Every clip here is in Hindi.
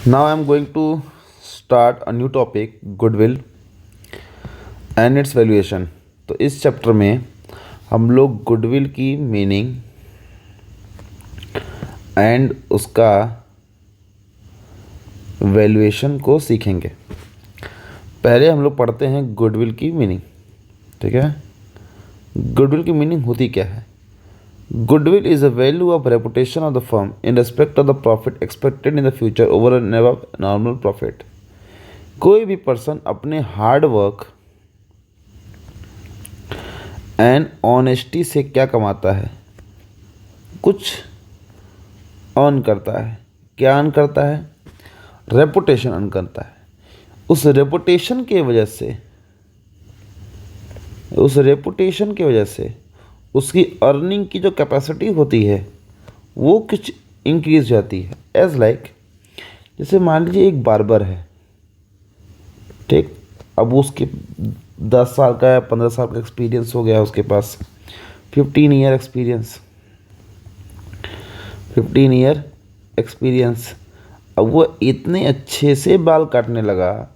Now I am going to start a new topic, goodwill and its valuation. तो इस चैप्टर में हम लोग गुडविल की मीनिंग एंड उसका वैल्यूएशन को सीखेंगे। पहले हम लोग पढ़ते हैं गुडविल की मीनिंग। ठीक है, गुडविल की मीनिंग होती क्या है? Goodwill is the value of reputation of the firm in respect of the profit expected in the future over and above normal profit. कोई भी पर्सन अपने हार्ड वर्क एंड ऑनेस्टी से क्या कमाता है? कुछ अर्न करता है। क्या अर्न करता है? रेपुटेशन अर्न करता है। उस रेपुटेशन की वजह से उसकी अर्निंग की जो कैपेसिटी होती है वो कुछ इंक्रीज जाती है। एज लाइक जैसे मान लीजिए एक बार्बर है, ठीक, अब उसके 10 साल का या 15 साल का एक्सपीरियंस हो गया, उसके पास 15 ईयर एक्सपीरियंस। अब वो इतने अच्छे से बाल काटने लगा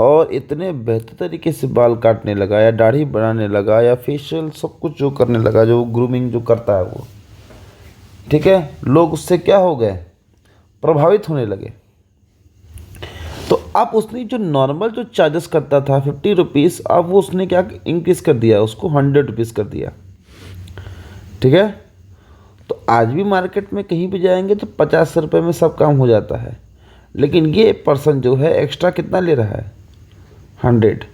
और इतने बेहतर तरीके से बाल काटने लगा या दाढ़ी बनाने लगा या फेशियल सब कुछ जो करने लगा, जो ग्रूमिंग जो करता है वो, ठीक है, लोग उससे क्या हो गए? प्रभावित होने लगे। तो अब उसने जो नॉर्मल जो चार्जेस करता था 50 रुपीज़, अब वो उसने क्या इंक्रीज़ कर दिया, उसको 100 रुपीज़ कर दिया। ठीक है, तो आज भी मार्केट में कहीं भी जाएंगे तो 50 रुपये में सब काम हो जाता है, लेकिन ये पर्सन जो है एक्स्ट्रा कितना ले रहा है? 100।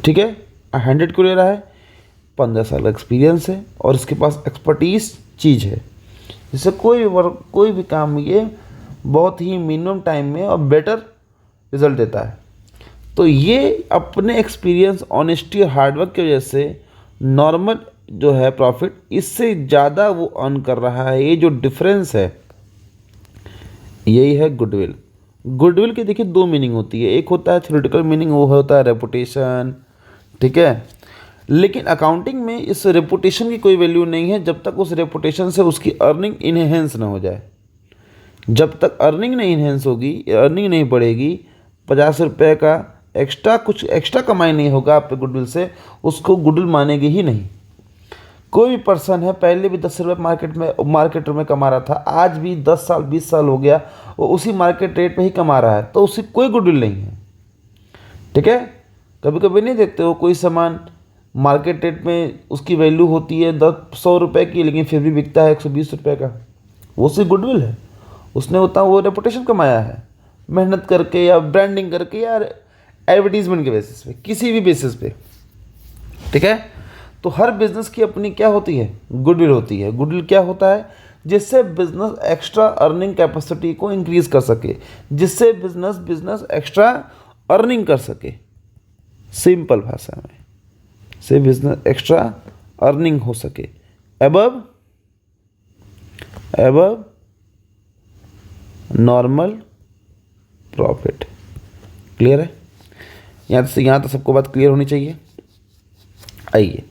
ठीक है, 100 क्यों ले रहा है? 15 साल का एक्सपीरियंस है और इसके पास एक्सपर्टीज चीज़ है, जिससे कोई भी काम ये बहुत ही मिनिमम टाइम में और बेटर रिजल्ट देता है। तो ये अपने एक्सपीरियंस, ऑनेस्टी और हार्डवर्क की वजह से नॉर्मल जो है प्रॉफिट, इससे ज़्यादा वो अर्न कर रहा है। ये जो डिफरेंस है यही है गुडविल। गुडविल की देखिए दो मीनिंग होती है। एक होता है थ्योरेटिकल मीनिंग, वो होता है रेपुटेशन। ठीक है, लेकिन अकाउंटिंग में इस रेपुटेशन की कोई वैल्यू नहीं है जब तक उस रेपुटेशन से उसकी अर्निंग इनहेंस ना हो जाए। जब तक अर्निंग नहीं इनहेंस होगी, अर्निंग नहीं बढ़ेगी, 50 रुपये का कुछ एक्स्ट्रा कमाई नहीं होगा आपके गुडविल से, उसको गुडविल मानेगी ही नहीं। कोई भी पर्सन है, पहले भी 10 रुपये मार्केट में कमा रहा था, आज भी 10 साल 20 साल हो गया वो उसी मार्केट रेट पे ही कमा रहा है, तो उसकी कोई गुडविल नहीं है। ठीक है, कभी कभी नहीं देखते हो कोई सामान मार्केट रेट में उसकी वैल्यू होती है 100 रुपये की, लेकिन फिर भी बिकता है 120 रुपये का, वो उसकी गुडविल है। उसने उतना वो रेपुटेशन कमाया है मेहनत करके या ब्रांडिंग करके या एडवर्टीजमेंट के बेसिस पे, किसी भी बेसिस पे। ठीक है, तो हर बिजनेस की अपनी क्या होती है? गुडविल होती है। गुडविल क्या होता है? जिससे बिजनेस एक्स्ट्रा अर्निंग कैपेसिटी को इंक्रीज कर सके, जिससे बिजनेस एक्स्ट्रा अर्निंग कर सके। सिंपल भाषा में से बिजनेस एक्स्ट्रा अर्निंग हो सके अबव नॉर्मल प्रॉफिट। क्लियर है? यहाँ तो सबको बात क्लियर होनी चाहिए। आइए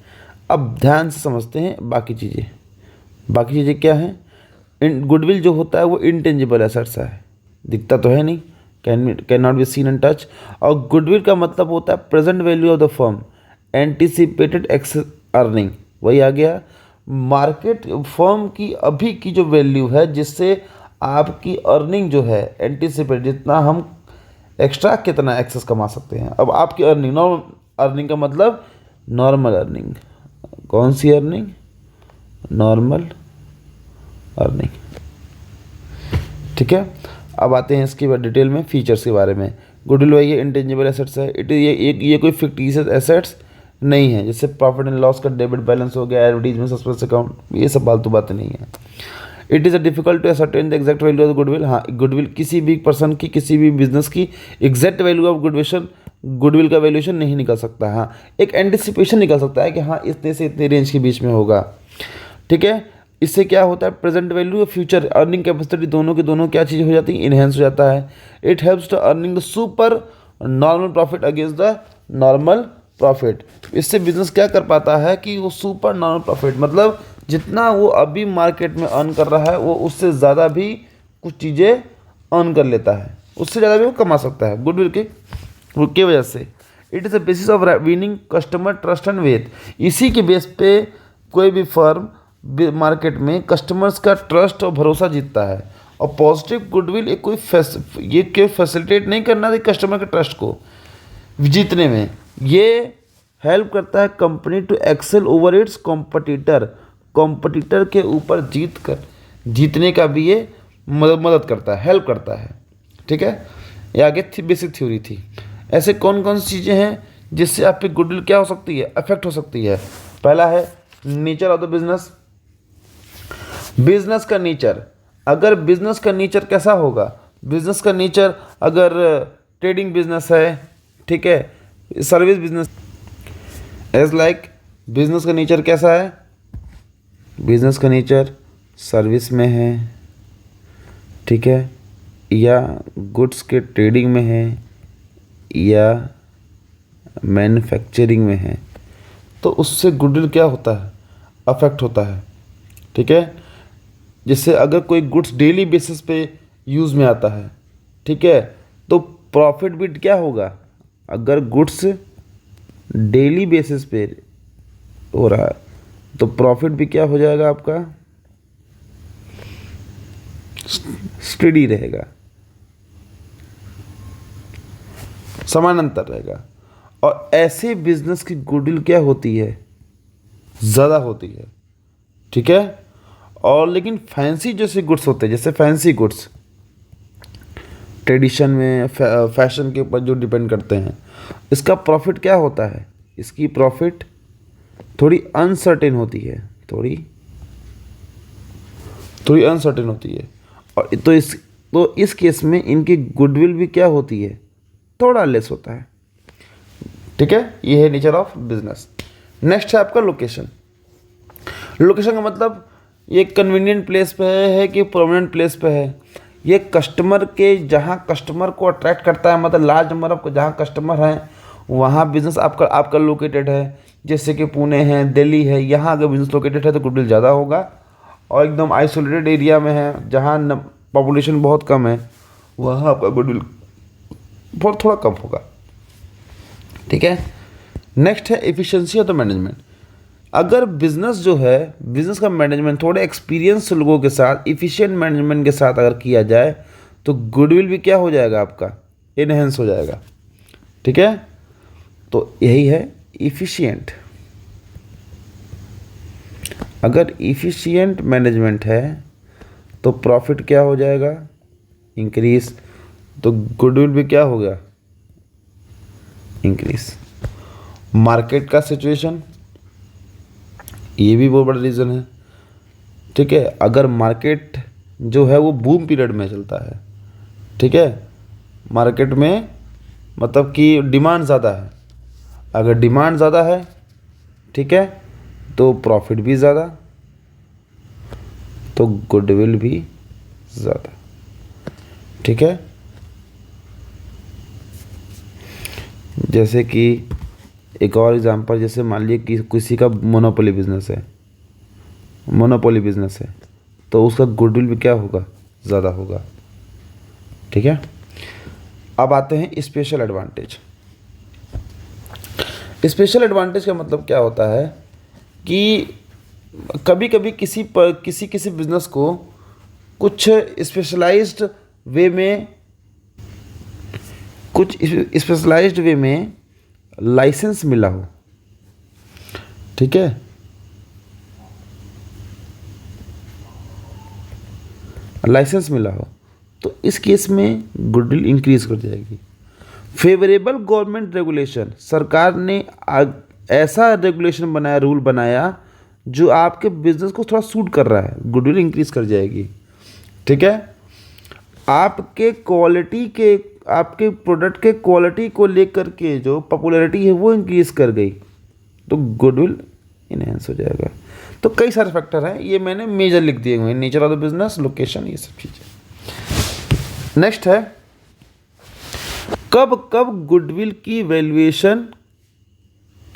अब ध्यान से समझते हैं बाकी चीज़ें क्या हैं। गुडविल जो होता है वो इंटेंजिबल एसेट्स है, दिखता तो है नहीं, can not be seen and touch. और गुडविल का मतलब होता है present value of the firm, anticipated excess earning. वही आ गया, मार्केट फर्म की अभी की जो वैल्यू है, जिससे आपकी अर्निंग जो है एंटिसिपेट, जितना हम एक्स्ट्रा कितना एक्सेस कमा सकते हैं। अब आपकी अर्निंग, नॉर्मल अर्निंग का मतलब नॉर्मल अर्निंग। कौन सी अर्निंग? Normal earning. ठीक है, अब आते हैं इसके बाद डिटेल में फीचर्स के बारे में। गुडविल वही इंटेंजिबल एसेट्स है। ये कोई फिक्टिशियस एसेट्स नहीं है, जैसे प्रॉफिट एंड लॉस का डेबिट बैलेंस हो गया, एडवर्टीजमेंट, सस्पेंस अकाउंट, ये सब फालतू बातें नहीं है। It is difficult to ascertain the exact value of goodwill. हाँ, गुडविल किसी भी पर्सन की, किसी भी बिजनेस की एग्जैक्ट वैल्यू ऑफ गुडविल का वैल्यूएशन नहीं निकल सकता। हाँ, एक एंटिसिपेशन निकल सकता है कि हाँ इतने से इतने रेंज के बीच में होगा। ठीक है, इससे क्या होता है? प्रेजेंट वैल्यू और फ्यूचर अर्निंग कैपेसिटी दोनों के दोनों क्या चीज़ हो जाती है? इनहेंस हो जाता है। It helps to earning the super normal profit against the normal profit. इससे बिजनेस क्या कर पाता है कि वो सुपर नॉर्मल प्रॉफिट, मतलब जितना वो अभी मार्केट में अर्न कर रहा है वो उससे ज़्यादा भी कुछ चीज़ें अर्न कर लेता है, उससे ज़्यादा भी वो कमा सकता है गुडविल की वजह से। It is the basis of winning customer trust and wealth. इसी के बेस पे कोई भी फर्म मार्केट में कस्टमर्स का ट्रस्ट और भरोसा जीतता है। और पॉजिटिव गुडविल एक ये क्यों फैसिलिटेट नहीं करना है कस्टमर के ट्रस्ट को जीतने में, ये हेल्प करता है company to excel over its competitor के ऊपर जीतने का भी ये मदद करता है, हेल्प करता है। ठीक है, ये आगे बेसिक थ्योरी थी। ऐसे कौन कौन सी चीज़ें हैं जिससे आपकी गुडविल क्या हो सकती है, अफेक्ट हो सकती है। पहला है नेचर ऑफ द बिजनेस का नेचर। अगर बिजनेस का नेचर कैसा होगा, बिजनेस का नेचर अगर ट्रेडिंग बिजनेस है, ठीक है, service business as like, business का नेचर कैसा है, बिजनेस का नेचर सर्विस में है, ठीक है, या गुड्स के ट्रेडिंग में है, या मैन्युफैक्चरिंग में है, तो उससे गुडविल क्या होता है, अफेक्ट होता है। ठीक है, जैसे अगर कोई गुड्स डेली बेसिस पे यूज़ में आता है, ठीक है, तो प्रॉफिट भी क्या होगा, अगर गुड्स डेली बेसिस पे हो रहा है तो प्रॉफिट भी क्या हो जाएगा आपका, स्टेडी रहेगा, समानांतर रहेगा। और ऐसे बिजनेस की गुडविल क्या होती है, ज़्यादा होती है। ठीक है, और लेकिन फैंसी जैसे गुड्स होते हैं, जैसे फैंसी गुड्स ट्रेडिशन में फैशन के ऊपर जो डिपेंड करते हैं, इसका प्रॉफिट क्या होता है, इसकी प्रॉफिट थोड़ी अनसर्टेन होती है, थोड़ी अनसर्टेन होती है। और तो इस केस में इनकी गुडविल भी क्या होती है, थोड़ा लेस होता है। ठीक है, ये है नेचर ऑफ बिजनेस। नेक्स्ट है आपका लोकेशन। लोकेशन का मतलब ये कन्वीनियंट प्लेस पे है कि प्रोमिनेंट प्लेस पे है। ये कस्टमर के, जहाँ कस्टमर को अट्रैक्ट करता है, मतलब लार्ज नंबर ऑफ जहाँ कस्टमर हैं वहाँ बिजनेस आपका लोकेटेड है। जैसे कि पुणे है, दिल्ली है, यहाँ अगर बिजनेस लोकेटेड है तो गुडविल ज़्यादा होगा। और एकदम आइसोलेटेड एरिया में है जहाँ पॉपुलेशन बहुत कम है, वहाँ आपका गुडविल बहुत थोड़ा कम होगा। ठीक है, नेक्स्ट है एफिशिएंसी ऑफ द मैनेजमेंट। अगर बिजनेस जो है, बिजनेस का मैनेजमेंट थोड़े एक्सपीरियंस लोगों के साथ, इफ़िशिएंट मैनेजमेंट के साथ अगर किया जाए तो गुडविल भी क्या हो जाएगा आपका, इनहेंस हो जाएगा। ठीक है, तो यही है इफ़िशिएंट। अगर इफ़िशिएंट मैनेजमेंट है तो प्रॉफिट क्या हो जाएगा, इंक्रीज, तो गुडविल भी क्या होगा, इंक्रीज। मार्केट का सिचुएशन, ये भी बहुत बड़ा रीज़न है। ठीक है, अगर मार्केट जो है वो बूम पीरियड में चलता है, ठीक है, मार्केट में मतलब कि डिमांड ज़्यादा है, अगर डिमांड ज़्यादा है, ठीक है, तो प्रॉफिट भी ज़्यादा, तो गुडविल भी ज़्यादा। ठीक है, जैसे कि एक और एग्जांपल, जैसे मान लीजिए कि किसी का मोनोपोली बिजनेस है तो उसका गुडविल भी क्या होगा, ज़्यादा होगा। ठीक है, अब आते हैं स्पेशल एडवांटेज। स्पेशल एडवांटेज का मतलब क्या होता है कि कभी कभी किसी बिजनेस को कुछ स्पेशलाइज्ड वे में लाइसेंस मिला हो। ठीक है, लाइसेंस मिला हो तो इस केस में गुडविल इंक्रीज कर जाएगी। फेवरेबल गवर्नमेंट रेगुलेशन, सरकार ने ऐसा रेगुलेशन बनाया, रूल बनाया जो आपके बिजनेस को थोड़ा सूट कर रहा है, गुडविल इंक्रीज कर जाएगी। ठीक है, आपके प्रोडक्ट के क्वालिटी को लेकर के जो पॉपुलैरिटी है वो इंक्रीज कर गई तो गुडविल इनहेंस हो जाएगा। तो कई सारे फैक्टर हैं, ये मैंने मेजर लिख दिए हुए हैं, nature of the business, location, ये सब चीज़ें। नेक्स्ट है कब कब गुडविल की वैल्यूएशन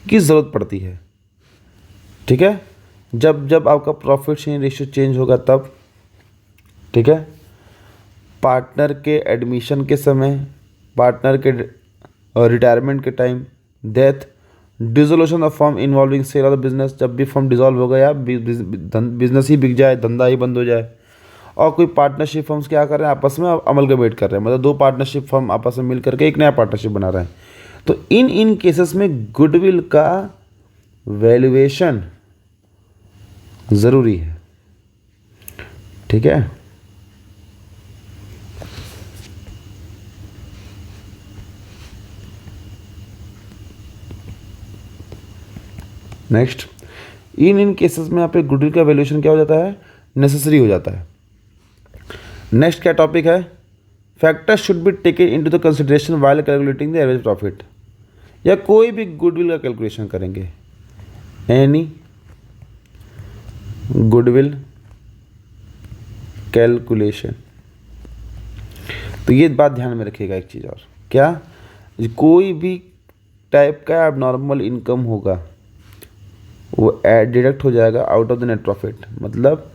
की ज़रूरत पड़ती है। ठीक है, जब आपका प्रॉफिट शेयरिंग रेशियो चेंज होगा तब। ठीक है, पार्टनर के एडमिशन के समय, पार्टनर के रिटायरमेंट के time, death, dissolution of firm involving sale of the business, जब भी फर्म डिसॉल्व हो गया, बिजनेस ही बिक जाए, धंधा ही बंद हो जाए, और कोई पार्टनरशिप फर्म्स क्या कर रहे हैं, आपस में अमलगमेट कर रहे हैं, मतलब दो पार्टनरशिप फर्म आपस में मिल करके एक नया पार्टनरशिप बना रहे हैं, तो इन केसेस में गुडविल का वैल्यूएशन ज़रूरी है। ठीक है, नेक्स्ट, इन केसेस में यहाँ पे गुडविल का वैल्यूएशन क्या हो जाता है, नेसेसरी हो जाता है। नेक्स्ट क्या टॉपिक है, factors should be taken into the consideration while calculating the average profit, या कोई भी गुडविल का कैलकुलेशन करेंगे, एनी गुडविल कैलकुलेशन, तो ये बात ध्यान में रखिएगा एक चीज़ और, क्या, कोई भी टाइप का एबनॉर्मल इनकम होगा वो डिडक्ट हो जाएगा out of the net profit, मतलब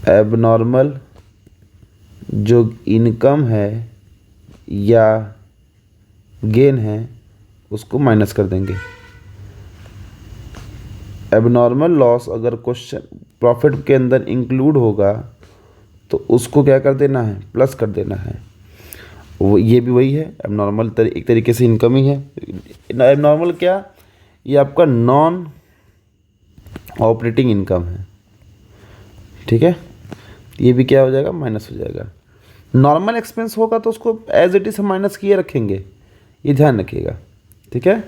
एबनॉर्मल जो इनकम है या गेन है उसको माइनस कर देंगे। एबनॉर्मल लॉस अगर क्वेश्चन प्रॉफिट के अंदर इंक्लूड होगा तो उसको क्या कर देना है, प्लस कर देना है। वो ये भी वही है, एबनॉर्मल एक तरीके से इनकम ही है। एबनॉर्मल क्या, ये आपका नॉन ऑपरेटिंग इनकम है। ठीक है, ये भी क्या हो जाएगा, माइनस हो जाएगा। नॉर्मल एक्सपेंस होगा तो उसको एज इट इज हम माइनस किए रखेंगे, ये ध्यान रखिएगा। ठीक है,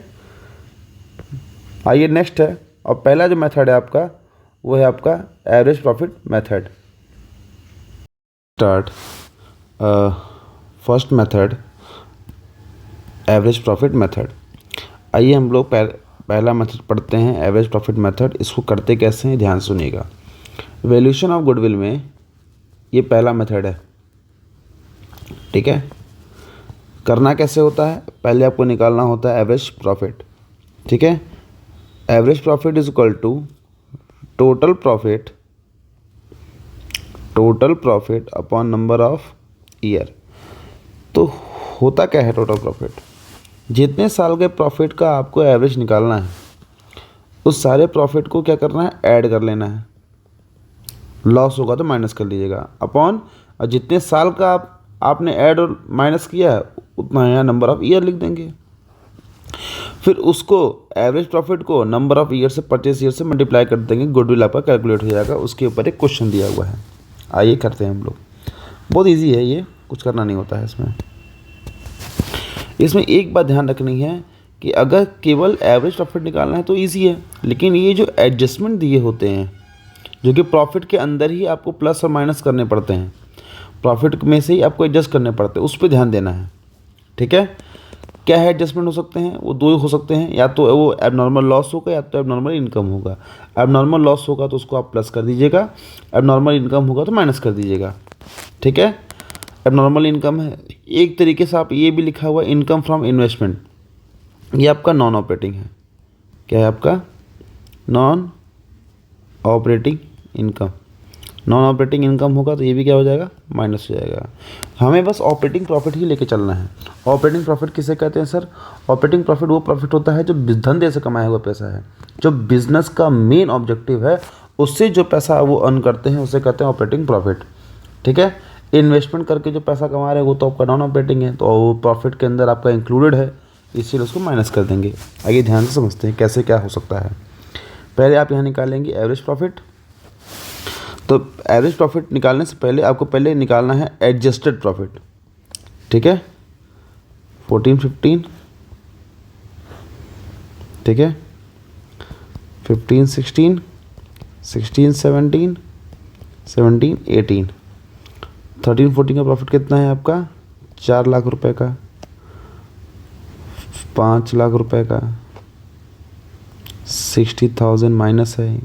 आइए नेक्स्ट है, और पहला जो मेथड है आपका वो है आपका average profit method. Start first method, average profit method. आइए हम लोग पहला मेथड पढ़ते हैं, एवरेज प्रॉफिट मेथड। इसको करते कैसे हैं, ध्यान सुनिएगा। वैल्यूएशन ऑफ गुडविल में ये पहला मेथड है। ठीक है, करना कैसे होता है, पहले आपको निकालना होता है एवरेज प्रॉफिट। ठीक है, average profit is equal to total profit upon number of year. तो होता क्या है टोटल प्रॉफिट, जितने साल के प्रॉफिट का आपको एवरेज निकालना है उस सारे प्रॉफिट को क्या करना है, ऐड कर लेना है। लॉस होगा तो माइनस कर लीजिएगा, अपॉन और जितने साल का आपने ऐड और माइनस किया है उतना यहाँ नंबर ऑफ ईयर लिख देंगे। फिर उसको एवरेज प्रॉफिट को नंबर ऑफ ईयर से, परचेस ईयर से मल्टीप्लाई कर देंगे, गुडविल आपका कैलकुलेट हो जाएगा। उसके ऊपर एक क्वेश्चन दिया हुआ है, आइए करते हैं हम लोग। बहुत इजी है ये, कुछ करना नहीं होता है इसमें एक बात ध्यान रखनी है कि अगर केवल एवरेज प्रॉफिट निकालना है तो इजी है, लेकिन ये जो एडजस्टमेंट दिए होते हैं जो कि प्रॉफिट के अंदर ही आपको प्लस और माइनस करने पड़ते हैं, प्रॉफिट में से ही आपको एडजस्ट करने पड़ते हैं, उस पर ध्यान देना है। ठीक है, क्या है एडजस्टमेंट हो सकते हैं, वो दो हो सकते हैं, या तो वो एबनॉर्मल लॉस होगा या तो एबनॉर्मल इनकम होगा। एबनॉर्मल लॉस होगा तो उसको आप प्लस कर दीजिएगा, एबनॉर्मल इनकम होगा तो माइनस कर दीजिएगा। ठीक है, एबनॉर्मल इनकम है, एक तरीके से आप ये भी लिखा हुआ इनकम फ्रॉम इन्वेस्टमेंट, ये आपका नॉन ऑपरेटिंग है। क्या है आपका, non operating income. Non operating income होगा तो ये भी क्या हो जाएगा, माइनस हो जाएगा। हमें बस ऑपरेटिंग प्रॉफिट ही लेके चलना है। ऑपरेटिंग प्रॉफिट किसे कहते हैं सर, ऑपरेटिंग प्रॉफिट वो प्रॉफिट होता है जो धंधे से कमाया हुआ पैसा है, जो बिजनेस का मेन ऑब्जेक्टिव है, उससे जो पैसा वो अर्न करते हैं उसे कहते हैं ऑपरेटिंग प्रॉफिट। ठीक है, इन्वेस्टमेंट करके जो पैसा कमा रहे हैं वो तो आपका नॉन ऑपरेटिंग है, तो वो प्रॉफिट के अंदर आपका इंक्लूडेड है, इसीलिए उसको माइनस कर देंगे। आइए ध्यान से समझते हैं कैसे क्या हो सकता है। पहले आप यहाँ निकालेंगे एवरेज प्रॉफिट। तो एवरेज प्रॉफिट निकालने से पहले आपको पहले निकालना है एडजस्टेड प्रॉफिट। ठीक है, 14-15, ठीक है, 15-16, 16-17, 17-18, 13-14 का प्रॉफिट कितना है आपका, 4 लाख रुपए का, 5 लाख रुपए का, 60,000 माइनस है,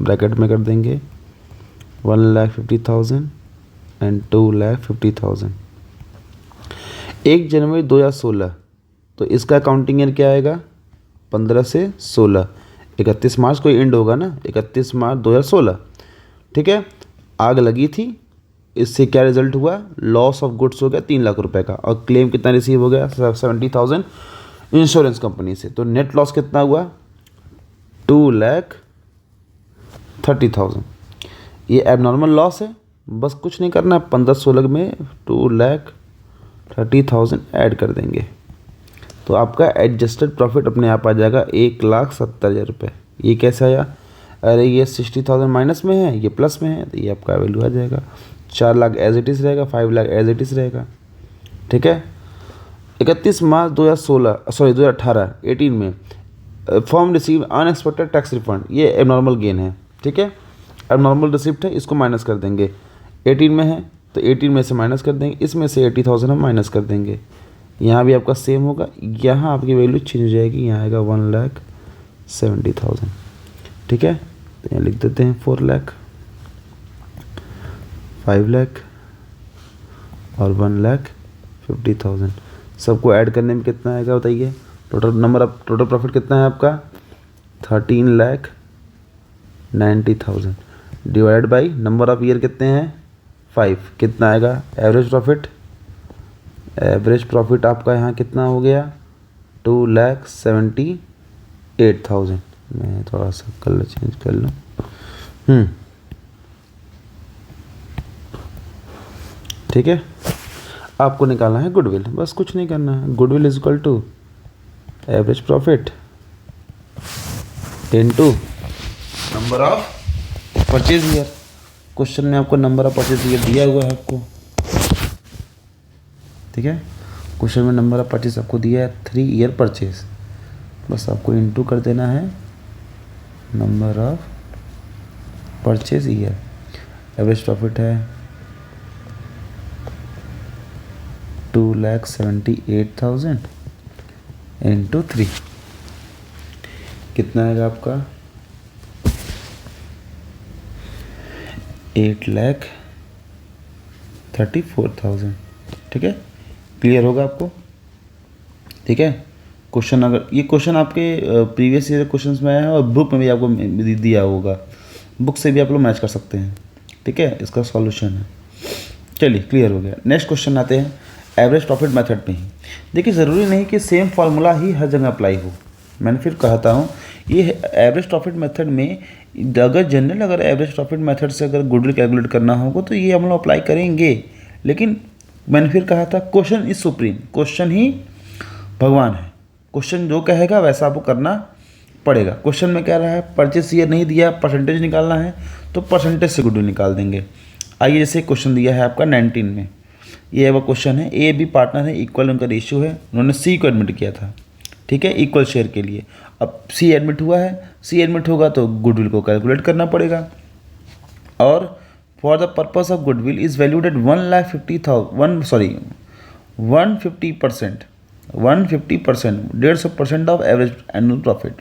ब्रैकेट में कर देंगे 1,50,000 एंड 2,50,000। 1 जनवरी 2016, तो इसका अकाउंटिंग ईयर क्या आएगा, 15 से 16, 31 मार्च को एंड होगा ना, 31 मार्च 2016। ठीक है, आग लगी थी, इससे क्या रिजल्ट हुआ, लॉस ऑफ गुड्स हो गया 3 लाख रुपए का, और क्लेम कितना रिसीव हो गया 70,000 इंश्योरेंस कंपनी से। तो नेट लॉस कितना हुआ 2,30,000। ये एबनॉर्मल लॉस है, बस कुछ नहीं करना है, 15-16 में 2,30,000 ऐड कर देंगे तो आपका एडजस्टेड प्रॉफिट अपने आप आ जाएगा 1,70,000 रुपये। ये कैसे आया, अरे ये 60,000 माइनस में है, ये प्लस में है, तो ये आपका वैल्यू आ जाएगा 4 लाख एज इट इज़ रहेगा, 5 लाख एज इट इज़ रहेगा। ठीक है। 31 मार्च 2018 में form receive unexpected tax refund, ये एबनॉर्मल गेन है। ठीक है, एबनॉर्मल रिसिप्ट है, इसको माइनस कर देंगे। 18 में है तो 18 में से माइनस कर देंगे, इसमें से 80,000 हम माइनस कर देंगे। यहाँ भी आपका सेम होगा, यहाँ आपकी वैल्यू चेंज हो जाएगी, यहाँ आएगा 1,70,000। ठीक है, तो यहाँ लिख देते हैं 4 लाख, 5 लाख और 1,50,000। सबको ऐड करने में कितना आएगा बताइए, टोटल प्रॉफिट कितना है आपका 13,90,000 divide by number of year कितने हैं 5, कितना आएगा एवरेज प्रॉफिट आपका यहाँ कितना हो गया 2,78,000। मैं थोड़ा सा कलर चेंज कर लूँ। ठीक है, आपको निकालना है गुडविल, बस कुछ नहीं करना है। Goodwill is equal to average profit into number of purchase year. Question में आपको नंबर ऑफ परचेज ईयर दिया हुआ है आपको। ठीक है, क्वेश्चन में नंबर ऑफ परचेज आपको दिया है 3 ईयर परचेज, बस आपको इनटू कर देना है number of purchase year. Average profit है 2,78,000 इंटू 3, कितना आएगा आपका 8,34,000। ठीक है, क्लियर होगा आपको। ठीक है, क्वेश्चन अगर ये क्वेश्चन आपके प्रीवियस ईयर क्वेश्चंस में आया है और बुक में भी आपको दिया होगा, बुक से भी आप लोग मैच कर सकते हैं। ठीक है, इसका सॉल्यूशन है। चलिए, क्लियर हो गया। नेक्स्ट क्वेश्चन आते हैं एवरेज प्रॉफिट मेथड पे ही। देखिए, ज़रूरी नहीं कि सेम फार्मूला ही हर जगह अप्लाई हो। मैंने फिर कहता हूँ, ये एवरेज प्रॉफिट मेथड में अगर एवरेज प्रॉफिट मेथड से अगर गुडविल कैलकुलेट करना होगा तो ये हम लोग अप्लाई करेंगे। लेकिन मैंने फिर कहा था क्वेश्चन इज सुप्रीम, क्वेश्चन ही भगवान है। क्वेश्चन जो कहेगा वैसा आपको करना पड़ेगा। क्वेश्चन में क्या रहा है, परचेस ईयर नहीं दिया, परसेंटेज निकालना है, तो परसेंटेज से गुडविल निकाल देंगे। आइए, जैसे क्वेश्चन दिया है आपका 19 में, ये वो क्वेश्चन है, ए बी पार्टनर है, इक्वल उनका रेशियो है, उन्होंने सी को एडमिट किया था। ठीक है, इक्वल शेयर के लिए। अब सी एडमिट हुआ है, सी एडमिट होगा तो गुडविल को कैलकुलेट करना पड़ेगा। और for the purpose of goodwill is valued at 150%, 150% of average annual profit.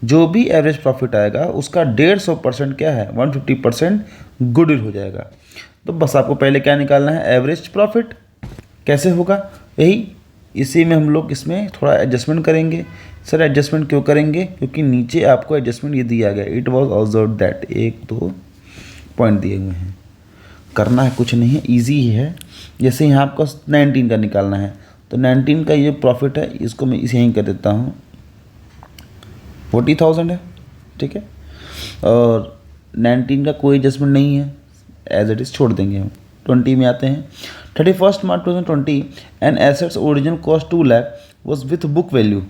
जो भी एवरेज प्रॉफिट आएगा उसका 150% क्या है 150% गुडविल हो जाएगा। तो बस आपको पहले क्या निकालना है, एवरेज प्रॉफिट। कैसे होगा, यही इसी में हम लोग इसमें थोड़ा एडजस्टमेंट करेंगे। सर एडजस्टमेंट क्यों करेंगे, क्योंकि नीचे आपको एडजस्टमेंट ये दिया गया, it was observe that, 1-2 point दिए हुए हैं। करना है कुछ नहीं है, ईजी ही है। जैसे यहाँ आपको 19 का निकालना है, तो 19 का ये प्रॉफिट है, इसको मैं इसे यहीं कर देता हूँ 40,000 है। ठीक है, और 19 का कोई एडजस्टमेंट नहीं है, एज इट इज़ छोड़ देंगे हम। 20 में आते हैं, 31 मार्च 2020 and assets original cost 2 lakh was with book value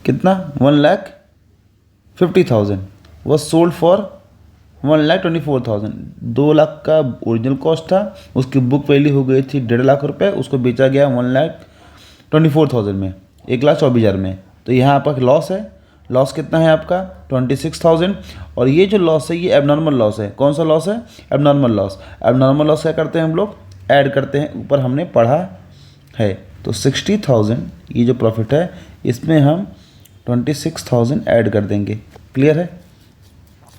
कितना 1,50,000 वॉज सोल्ड फॉर 1,24,000। 2 लाख का ओरिजिनल कॉस्ट था, उसकी बुक वैल्यू हो गई थी 1.5 लाख रुपए, उसको बेचा गया 1,24,000 में, 1,24,000 में। तो यहाँ आपका लॉस है, लॉस कितना है आपका 26,000। और ये जो लॉस है ये एबनॉर्मल लॉस है। कौन सा लॉस है, एबनॉर्मल लॉस। एबनॉर्मल लॉस क्या करते हैं हम लोग, ऐड करते हैं, ऊपर हमने पढ़ा है। तो 60,000 ये जो प्रॉफिट है इसमें हम 26,000 ऐड कर देंगे। क्लियर है।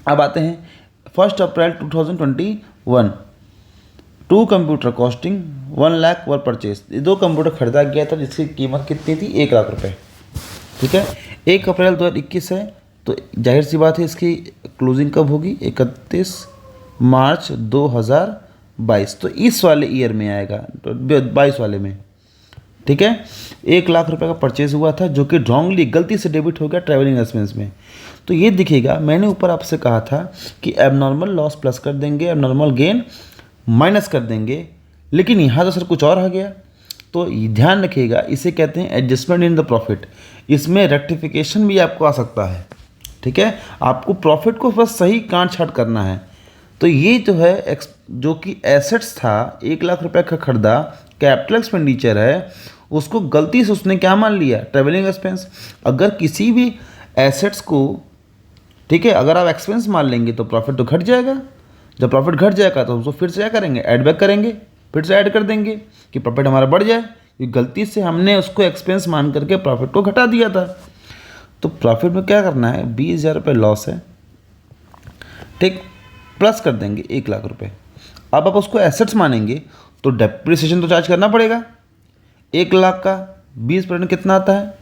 अब आते हैं 1 अप्रैल 2021, 2 कंप्यूटर कॉस्टिंग 1 लाख वर परचेज। 2 कंप्यूटर खरीदा गया था जिसकी कीमत कितनी थी 1 लाख रुपए। ठीक है, 1 अप्रैल 2021 है, तो जाहिर सी बात है इसकी क्लोजिंग कब होगी 31 मार्च 22, तो इस वाले ईयर में आएगा, तो 22 वाले में। ठीक है, 1,00,000 रुपये का परचेज हुआ था जो कि रॉन्गली गलती से डेबिट हो गया ट्रैवलिंग एक्सपेंस में। तो ये दिखेगा, मैंने ऊपर आपसे कहा था कि एबनॉर्मल लॉस प्लस कर देंगे, एबनॉर्मल गेन माइनस कर देंगे, लेकिन यहाँ तो सर कुछ और आ गया। तो ध्यान रखिएगा, इसे कहते हैं एडजस्टमेंट इन द प्रॉफिट। इसमें रेक्टिफिकेशन भी आपको आ सकता है। ठीक है, आपको प्रॉफिट को बस सही काट छाट करना है। तो ये जो है जो कि एसेट्स था, 1,00,000 रुपये का खरीदा, कैपिटल एक्सपेंडिचर है, उसको गलती से उसने क्या मान लिया, ट्रेवलिंग एक्सपेंस। अगर किसी भी एसेट्स को, ठीक है, अगर आप एक्सपेंस मान लेंगे तो प्रॉफिट तो घट जाएगा। जब प्रॉफिट घट जाएगा तो उसको फिर से क्या करेंगे, ऐड बैक करेंगे, फिर से ऐड कर देंगे कि प्रॉफिट हमारा बढ़ जाए, क्योंकि गलती से हमने उसको एक्सपेंस मान करके प्रॉफिट को घटा दिया था। तो प्रॉफिट में क्या करना है, 20,000 रुपये लॉस है, ठीक, प्लस कर देंगे 1,00,000 रुपये। अब आप उसको एसेट्स मानेंगे तो डेप्रिसिएशन तो चार्ज करना पड़ेगा। 1,00,000 का 20% कितना आता है,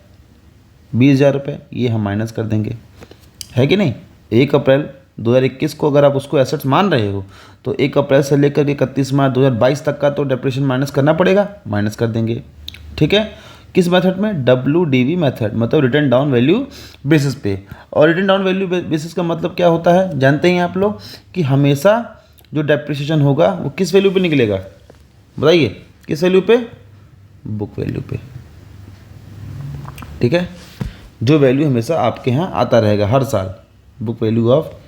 20,000 रुपये, ये हम माइनस कर देंगे, है कि नहीं। 1 अप्रैल 2021 को अगर आप उसको एसेट्स मान रहे हो तो 1 अप्रैल से लेकर के 31 मार्च 2022 तक का तो डेप्रिसिएशन माइनस करना पड़ेगा, माइनस कर देंगे। ठीक है, किस मेथड में, WDV मेथड, मतलब रिटर्न डाउन वैल्यू बेसिस पे। और रिटर्न डाउन वैल्यू बेसिस का मतलब क्या होता है, जानते हैं आप लोग, कि हमेशा जो डेप्रिसिएशन होगा वो किस वैल्यू पे निकलेगा, बताइए, किस वैल्यू पे, बुक वैल्यू पे। ठीक है, जो वैल्यू हमेशा आपके यहाँ आता रहेगा हर साल, book value of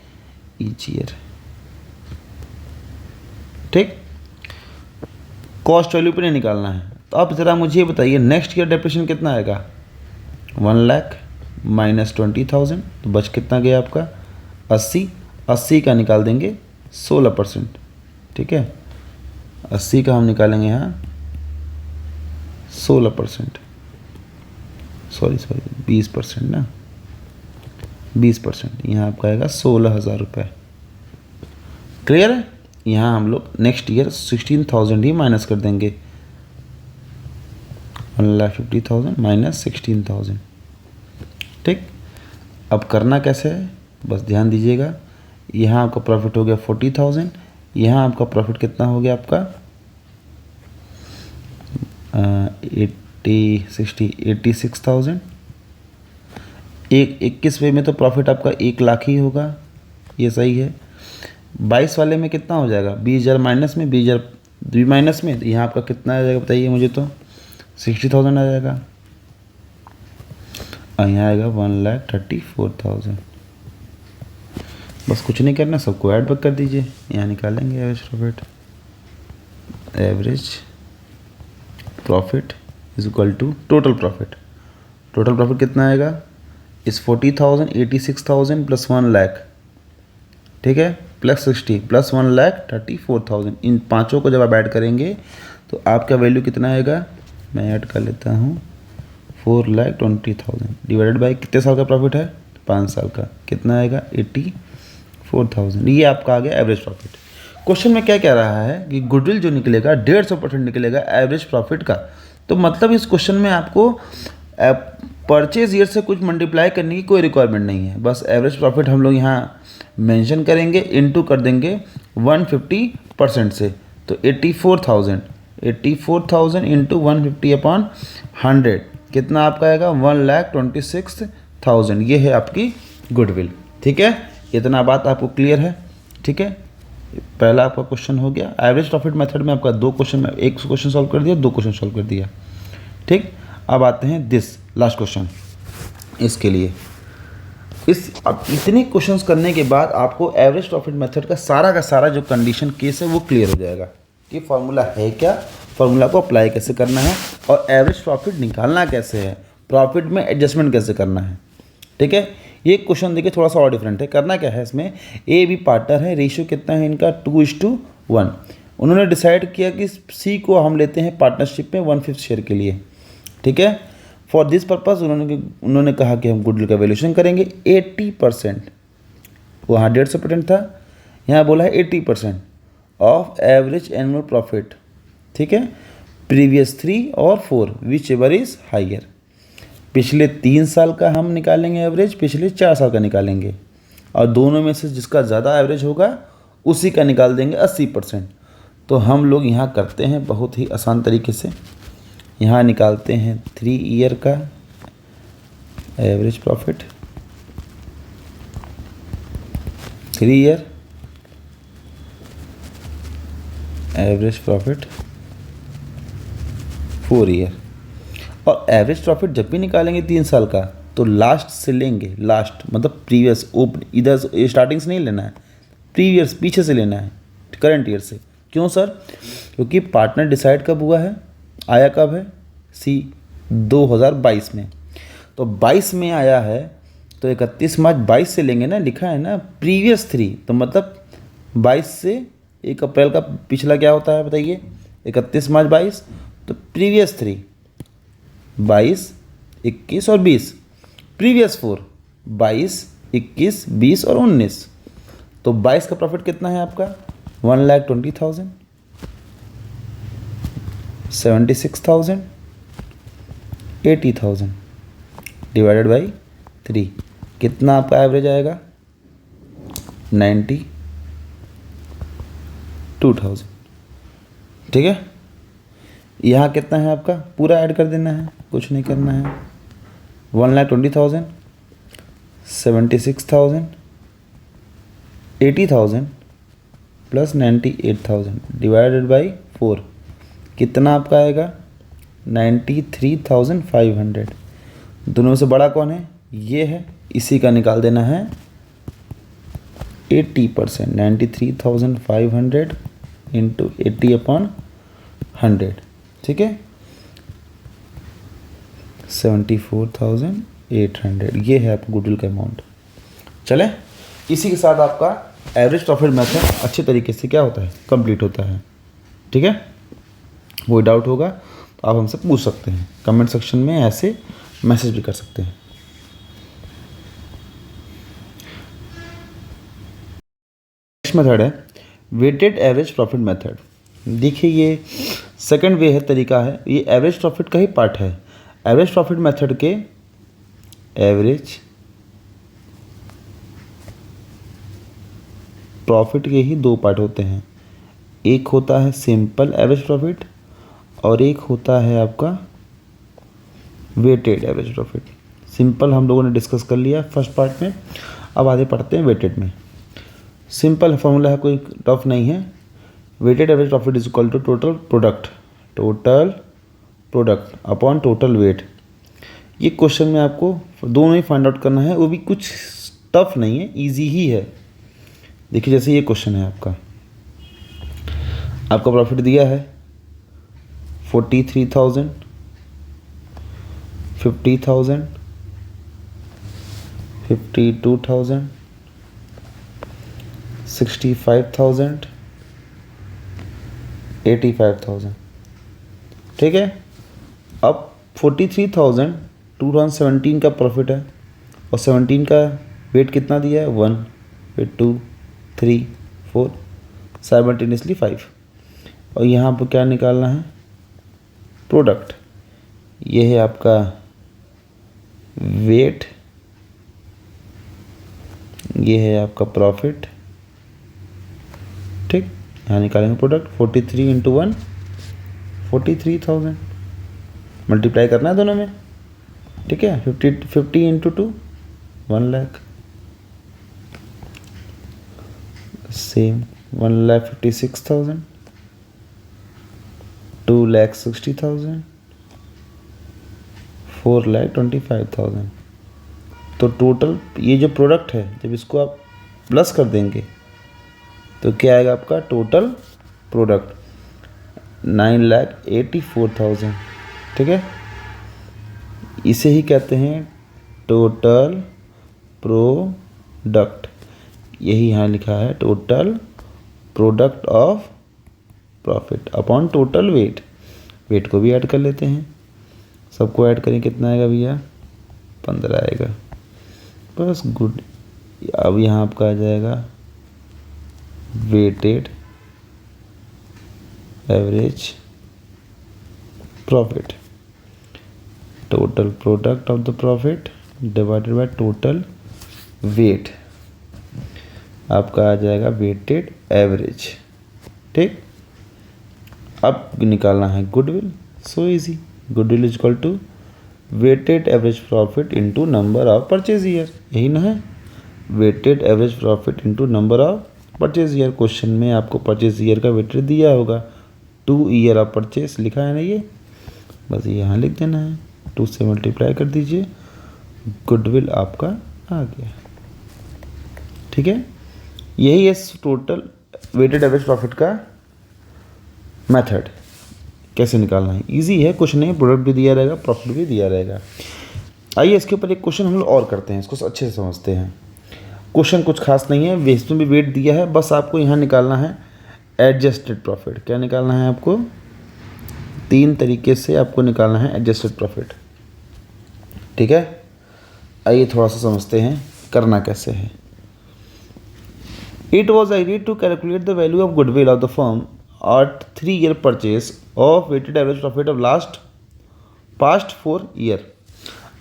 each year. ठीक, कॉस्ट वैल्यू पे नहीं निकालना है। तो आप ज़रा मुझे ये बताइए, नेक्स्ट ईयर डेप्रिसिएशन कितना आएगा, 1,00,000 माइनस 20,000, तो बच कितना गया आपका 80। 80 का निकाल देंगे 16%। ठीक है, 80 का हम निकालेंगे यहाँ 16%, सॉरी 20% ना, 20%, यहाँ आपका आएगा 16,000 रुपये। क्लियर है, यहाँ हम लोग नेक्स्ट ईयर 16,000 ही माइनस कर देंगे, 1,50,000 माइनस 16,000। ठीक, अब करना कैसे है, बस ध्यान दीजिएगा। यहाँ आपका प्रॉफिट हो गया 40,000, यहाँ आपका प्रॉफिट कितना हो गया आपका 86,000। 21वें में तो प्रॉफिट आपका 1,00,000 ही होगा, ये सही है। 22 वाले में कितना हो जाएगा, 20,000 माइनस में, 20,000 भी माइनस में, तो यहाँ आपका कितना आ जाएगा बताइए मुझे, तो 60,000 आ जाएगा, और यहाँ आएगा 1,34,000। बस कुछ नहीं करना, सबको ऐड बैक कर दीजिए, यहाँ निकालेंगे average profit. Average profit is equal to total profit. Total profit कितना आएगा, इस 40,000, 86,000 प्लस 1,00,000, ठीक है, प्लस 60 प्लस 1,34,000। इन पाँचों को जब आप ऐड करेंगे तो आपका वैल्यू कितना आएगा, मैं ऐड कर लेता हूँ, 4,20,000 डिवाइडेड बाई कितने साल का प्रॉफिट है, 5 साल का, कितना आएगा 84,000। ये आपका आ गया एवरेज प्रॉफिट। क्वेश्चन में क्या कह रहा है कि गुडविल जो निकलेगा 150% निकलेगा एवरेज प्रॉफिट का। तो मतलब इस क्वेश्चन में आपको परचेज ईयर से कुछ मल्टीप्लाई करने की कोई रिक्वायरमेंट नहीं है, बस एवरेज प्रॉफिट हम लोग यहाँ मेंशन करेंगे, इनटू कर देंगे 150% से, तो 84,000 इंटू 150/100 कितना आपका आएगा, 1,26,000। ये है आपकी गुडविल। ठीक है, इतना बात आपको क्लियर है। ठीक है, पहला आपका क्वेश्चन हो गया। एवरेज प्रॉफिट मेथड में आपका 2 क्वेश्चन में, 1 क्वेश्चन सॉल्व कर दिया, 2 क्वेश्चन सॉल्व कर दिया। ठीक, अब आते हैं दिस लास्ट क्वेश्चन। इसके लिए अब इतने क्वेश्चंस करने के बाद आपको एवरेज प्रॉफिट मेथड का सारा जो कंडीशन केस है वो क्लियर हो जाएगा कि फॉर्मूला है क्या, फॉर्मूला को अप्लाई कैसे करना है, और एवरेज प्रॉफिट निकालना कैसे है, प्रॉफिट में एडजस्टमेंट कैसे करना है। ठीक है, ये क्वेश्चन देखिए थोड़ा सा और डिफरेंट है। करना क्या है, इसमें ए बी पार्टनर है, रेशियो कितना है इनका 2:1। उन्होंने डिसाइड किया कि सी को हम लेते हैं पार्टनरशिप में 1/5 शेयर के लिए। ठीक है, फॉर दिस पर्पज़ उन्होंने कहा कि हम गुडविल का वैल्यूएशन करेंगे 80%, वहाँ 150% था, यहाँ बोला है 80% ऑफ एवरेज एनुअल प्रॉफिट। ठीक है, प्रीवियस 3 और 4 विच एवर इज़ हाइयर। पिछले 3 साल का हम निकालेंगे एवरेज, पिछले 4 साल का निकालेंगे, और दोनों में से जिसका ज़्यादा एवरेज होगा उसी का निकाल देंगे 80%। तो हम लोग यहाँ करते हैं बहुत ही आसान तरीके से। यहाँ निकालते हैं 3 ईयर का average profit, 3 year average profit, 4 year. और एवरेज प्रॉफिट जब भी निकालेंगे 3 साल का तो लास्ट से लेंगे, लास्ट मतलब प्रीवियस, ओपन इधर स्टार्टिंग से नहीं लेना है, प्रीवियस पीछे से लेना है, करंट ईयर से। क्यों सर? क्योंकि पार्टनर डिसाइड कब हुआ है, आया कब है, 2022 में। तो 22 में आया है तो 31 मार्च 22 से लेंगे ना, लिखा है ना प्रीवियस 3, तो मतलब 22 से 1 अप्रैल का पिछला क्या होता है बताइए, 31 मार्च 22, तो प्रीवियस 3 22, 21 और 20, प्रीवियस 4 22, 21, 20 और 19। तो 22 का प्रॉफिट कितना है आपका, 1,20,000, 76,000, 80,000 डिवाइडेड बाई 3, कितना आपका एवरेज आएगा, 92,000। ठीक है, यहाँ कितना है आपका, पूरा ऐड कर देना है, कुछ नहीं करना है। 1,20,000, 76,000, 80,000 प्लस 98,000 डिवाइडेड बाई 4, कितना आपका आएगा, 93,500। दोनों में से बड़ा कौन है, ये है, इसी का निकाल देना है 80%, 93,500 इंटू 80/100, ठीक है, 74,800, ये है आपका गुडविल का अमाउंट। चले, इसी के साथ आपका एवरेज प्रॉफिट मेथड अच्छे तरीके से क्या होता है, कंप्लीट होता है। ठीक है, कोई डाउट होगा तो आप हमसे पूछ सकते हैं, कमेंट सेक्शन में ऐसे मैसेज भी कर सकते हैं। नेक्स्ट मेथड है वेटेड एवरेज प्रॉफिट मेथड। देखिए ये सेकंड वे है, तरीका है, ये एवरेज प्रॉफिट का ही पार्ट है। एवरेज प्रॉफिट मेथड के एवरेज प्रॉफिट के ही 2 पार्ट होते हैं, एक होता है सिंपल एवरेज प्रॉफिट और एक होता है आपका वेटेड एवरेज प्रॉफिट। सिंपल हम लोगों ने डिस्कस कर लिया फर्स्ट पार्ट में, अब आगे पढ़ते हैं वेटेड में। सिंपल फॉर्मूला है, कोई टफ नहीं है। Weighted average profit is equal to total product upon total weight. ये क्वेश्चन में आपको दोनों ही फाइंड आउट करना है, वो भी कुछ टफ नहीं है, इजी ही है। देखिए जैसे ये क्वेश्चन है, आपका प्रॉफिट दिया है 43,000, 50,000, 52,000, 65,000, 85,000। ठीक है, अब 43,000 2017 का प्रॉफिट है और 17 का वेट कितना दिया है, 1, फिर 2, 3, 4, साइमल्टेनियसली 5। और यहाँ पर क्या निकालना है, प्रोडक्ट। ये है आपका वेट, ये है आपका प्रॉफिट। ठीक, यहाँ निकालेंगे प्रोडक्ट। 43 इंटू 1 43,000, मल्टीप्लाई करना है दोनों में। ठीक है, 50 इंटू 2 1 लाख, सेम 1,56,000, 2,60,000, 4,25,000। तो टोटल ये जो प्रोडक्ट है, जब इसको आप प्लस कर देंगे तो क्या आएगा आपका टोटल प्रोडक्ट, 9,84,000। ठीक है, इसे ही कहते हैं टोटल प्रोडक्ट। यही यहाँ लिखा है, total product of profit upon total weight. Weight को भी ऐड कर लेते हैं, सबको ऐड करें कितना आएगा भैया, 15 आएगा, बस गुड। अब यहाँ आपका आ जाएगा weighted average profit, total product of the profit divided by total weight, आपका आ जाएगा वेटेड एवरेज। ठीक, अब निकालना है goodwill, so easy, goodwill is equal to weighted average profit into number of purchase year, यही ना है, weighted average profit into number of purchase year. Question में आपको परचेज ईयर का वेटेड दिया होगा, 2 ईयर ऑफ परचेज लिखा है ना, ये बस यहाँ लिख देना है, 2 से मल्टीप्लाई कर दीजिए, गुडविल आपका आ गया। ठीक है, यही है टोटल वेटेड एवरेज प्रॉफिट का मेथड, कैसे निकालना है, इजी है, कुछ नहीं, प्रोडक्ट भी दिया रहेगा, प्रॉफिट भी दिया रहेगा। आइए इसके ऊपर एक क्वेश्चन हम लोग और करते हैं, इसको अच्छे से समझते हैं। क्वेश्चन कुछ खास नहीं है, इसमें भी वेट दिया है, बस आपको यहाँ निकालना है एडजस्टेड प्रॉफिट। क्या निकालना है आपको? 3 तरीके से आपको निकालना है एडजस्टेड प्रॉफिट। ठीक है, आइए थोड़ा सा समझते हैं करना कैसे है। It was agreed to calculate the value of goodwill of the firm at 3-year purchase of weighted average profit of past 4 year।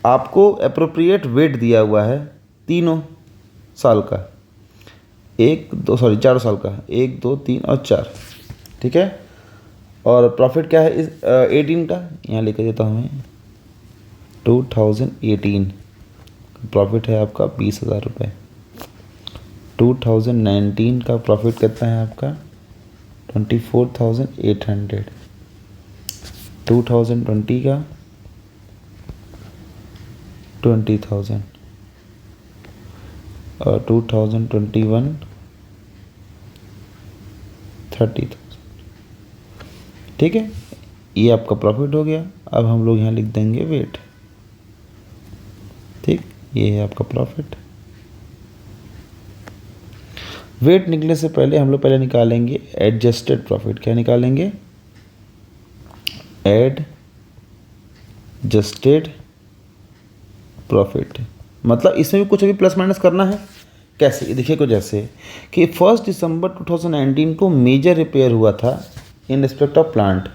आपको अप्रोप्रिएट वेट दिया हुआ है 3 साल का, 4 साल का, 1 2 3 और 4। ठीक है, और प्रॉफिट क्या है इस 18 का, यहाँ लेकर देता हूँ मैं, 2018 प्रॉफिट है आपका 20,000 रुपये। 2019 का प्रॉफिट कितना है आपका 24,800। 2020 का 20,000 और 2021 30,000। ठीक है, ये आपका प्रॉफिट हो गया। अब हम लोग यहाँ लिख देंगे वेट। ठीक, ये है आपका प्रॉफिट। वेट निकलने से पहले हम लोग पहले निकालेंगे एडजस्टेड प्रॉफिट। क्या निकालेंगे? एडजस्टेड प्रॉफिट, मतलब इसमें भी कुछ अभी प्लस माइनस करना है। कैसे? देखिए कुछ ऐसे कि 1 दिसंबर 2019 को मेजर रिपेयर हुआ था इन रिस्पेक्ट ऑफ प्लांट,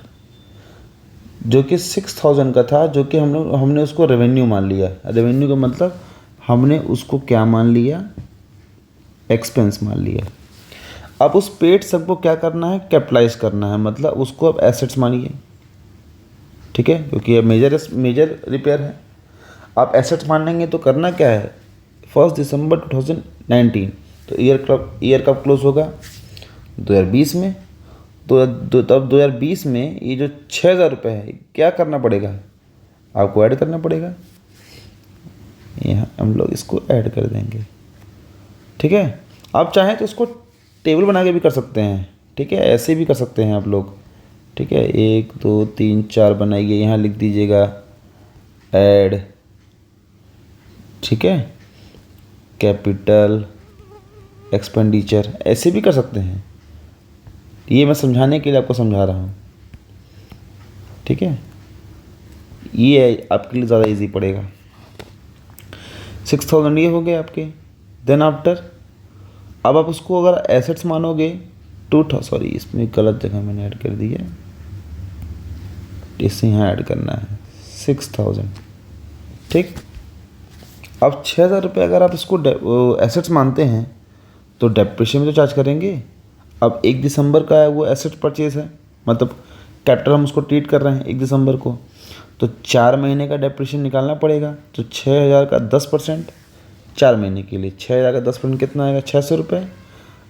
जो कि 6,000 का था, जो कि हमने उसको रेवेन्यू मान लिया। रेवेन्यू का मतलब हमने उसको क्या मान लिया? एक्सपेंस मान लिया। अब उस पेड सब को क्या करना है? कैपिटलाइज करना है, मतलब उसको अब एसेट्स मानिए। ठीक है, क्योंकि अब मेजर रिपेयर है। आप एसेट्स मानेंगे तो करना क्या है? 1 दिसंबर 2019, तो ईयर कब क्लोज होगा? 2020 में। तो तब 2020 में ये जो 6,000 रुपये है, क्या करना पड़ेगा? आपको ऐड करना पड़ेगा। यहाँ हम लोग इसको ऐड कर देंगे। ठीक है, आप चाहें तो इसको टेबल बना के भी कर सकते हैं। ठीक है, ऐसे भी कर सकते हैं आप लोग। ठीक है, 1 2 3 4 बनाइए, यहाँ लिख दीजिएगा ऐड। ठीक है, कैपिटल एक्सपेंडिचर, ऐसे भी कर सकते हैं। ये मैं समझाने के लिए आपको समझा रहा हूँ। ठीक है, ये आपके लिए ज़्यादा इजी पड़ेगा। 6,000 ये हो गए आपके। देन आफ्टर अब आप उसको अगर एसेट्स मानोगे इसमें गलत जगह मैंने ऐड कर दी है, इसे यहाँ ऐड करना है 6,000। ठीक, अब 6,000 रुपये अगर आप इसको एसेट्स मानते हैं तो डेप्रिसिएशन में तो चार्ज करेंगे। अब 1 दिसंबर का है वो एसेट परचेज है, मतलब कैपिटल हम उसको ट्रीट कर रहे हैं 1 दिसंबर को, तो 4 महीने का डेप्रिसिएशन निकालना पड़ेगा। तो 6,000 का 10%, 4 महीने के लिए 6,000 का 10% कितना आएगा? 600 रुपये।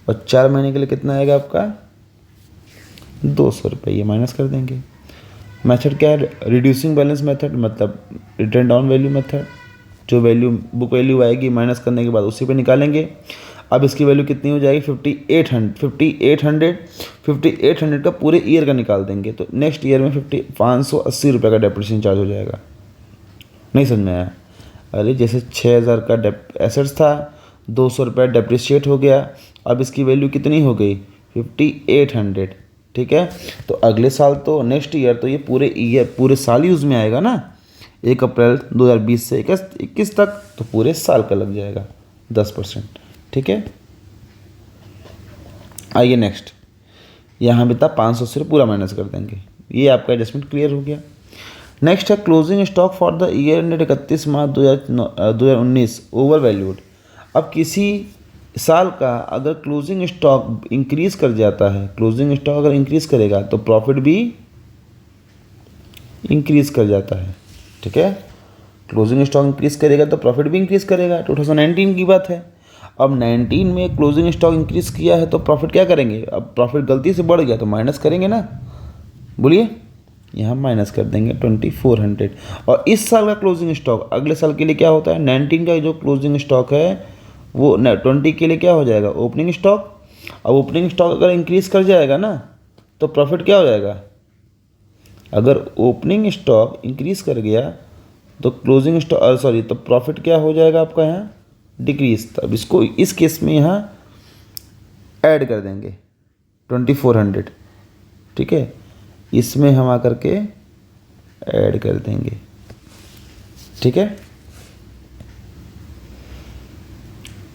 और 4 महीने के लिए कितना आएगा आपका? 200 रुपये। ये माइनस कर देंगे। मेथड क्या है? रिड्यूसिंग बैलेंस मेथड, मतलब रिटर्न डाउन वैल्यू मेथड। जो वैल्यू बुक वैल्यू आएगी माइनस करने के बाद उसी पे निकालेंगे। अब इसकी वैल्यू कितनी हो जाएगी? 5,800 का पूरे ईयर का निकाल देंगे, तो नेक्स्ट ईयर में 580 रुपये का डेप्रिसिएशन चार्ज हो जाएगा। नहीं समझ में आया? अरे जैसे 6,000 का एसेट्स था, 200 रुपये डेप्रिशिएट हो गया, अब इसकी वैल्यू कितनी हो गई? 5,800। ठीक है, तो अगले साल तो नेक्स्ट ईयर तो ये पूरे साल यूज़ में आएगा ना। 1 अप्रैल 2020 से 21 तक, तो पूरे साल का लग जाएगा 10%। ठीक है, आइए नेक्स्ट, यहाँ भी था 500 से पूरा माइनस कर देंगे। ये आपका एडजस्टमेंट क्लियर हो गया। नेक्स्ट है closing stock for the year ended 31 March 2019 over valued. अब किसी साल का अगर क्लोजिंग स्टॉक इंक्रीज कर जाता है, क्लोजिंग स्टॉक अगर इंक्रीज करेगा तो प्रॉफिट भी इंक्रीज कर जाता है। ठीक है, क्लोजिंग स्टॉक इंक्रीज करेगा तो प्रॉफिट भी इंक्रीज करेगा। 2019 की बात है। अब 19 में क्लोजिंग स्टॉक इंक्रीज किया है तो प्रॉफिट क्या करेंगे, अब प्रॉफिट गलती से बढ़ गया तो माइनस करेंगे ना, बोलिए, यहाँ माइनस कर देंगे 2400। और इस साल का क्लोजिंग स्टॉक अगले साल के लिए क्या होता है, 19 का जो क्लोजिंग स्टॉक है वो 20 के लिए क्या हो जाएगा, ओपनिंग स्टॉक। अब ओपनिंग स्टॉक अगर इंक्रीज कर जाएगा ना तो प्रॉफिट क्या हो जाएगा, अगर ओपनिंग स्टॉक इंक्रीज कर गया तो क्लोजिंग स्टॉक सॉरी तो प्रॉफिट क्या हो जाएगा आपका यहाँ, डिक्रीज। तब इसको इस केस में यहाँ ऐड कर देंगे 2400। ठीक है, इसमें हम आकर के ऐड कर देंगे। ठीक है,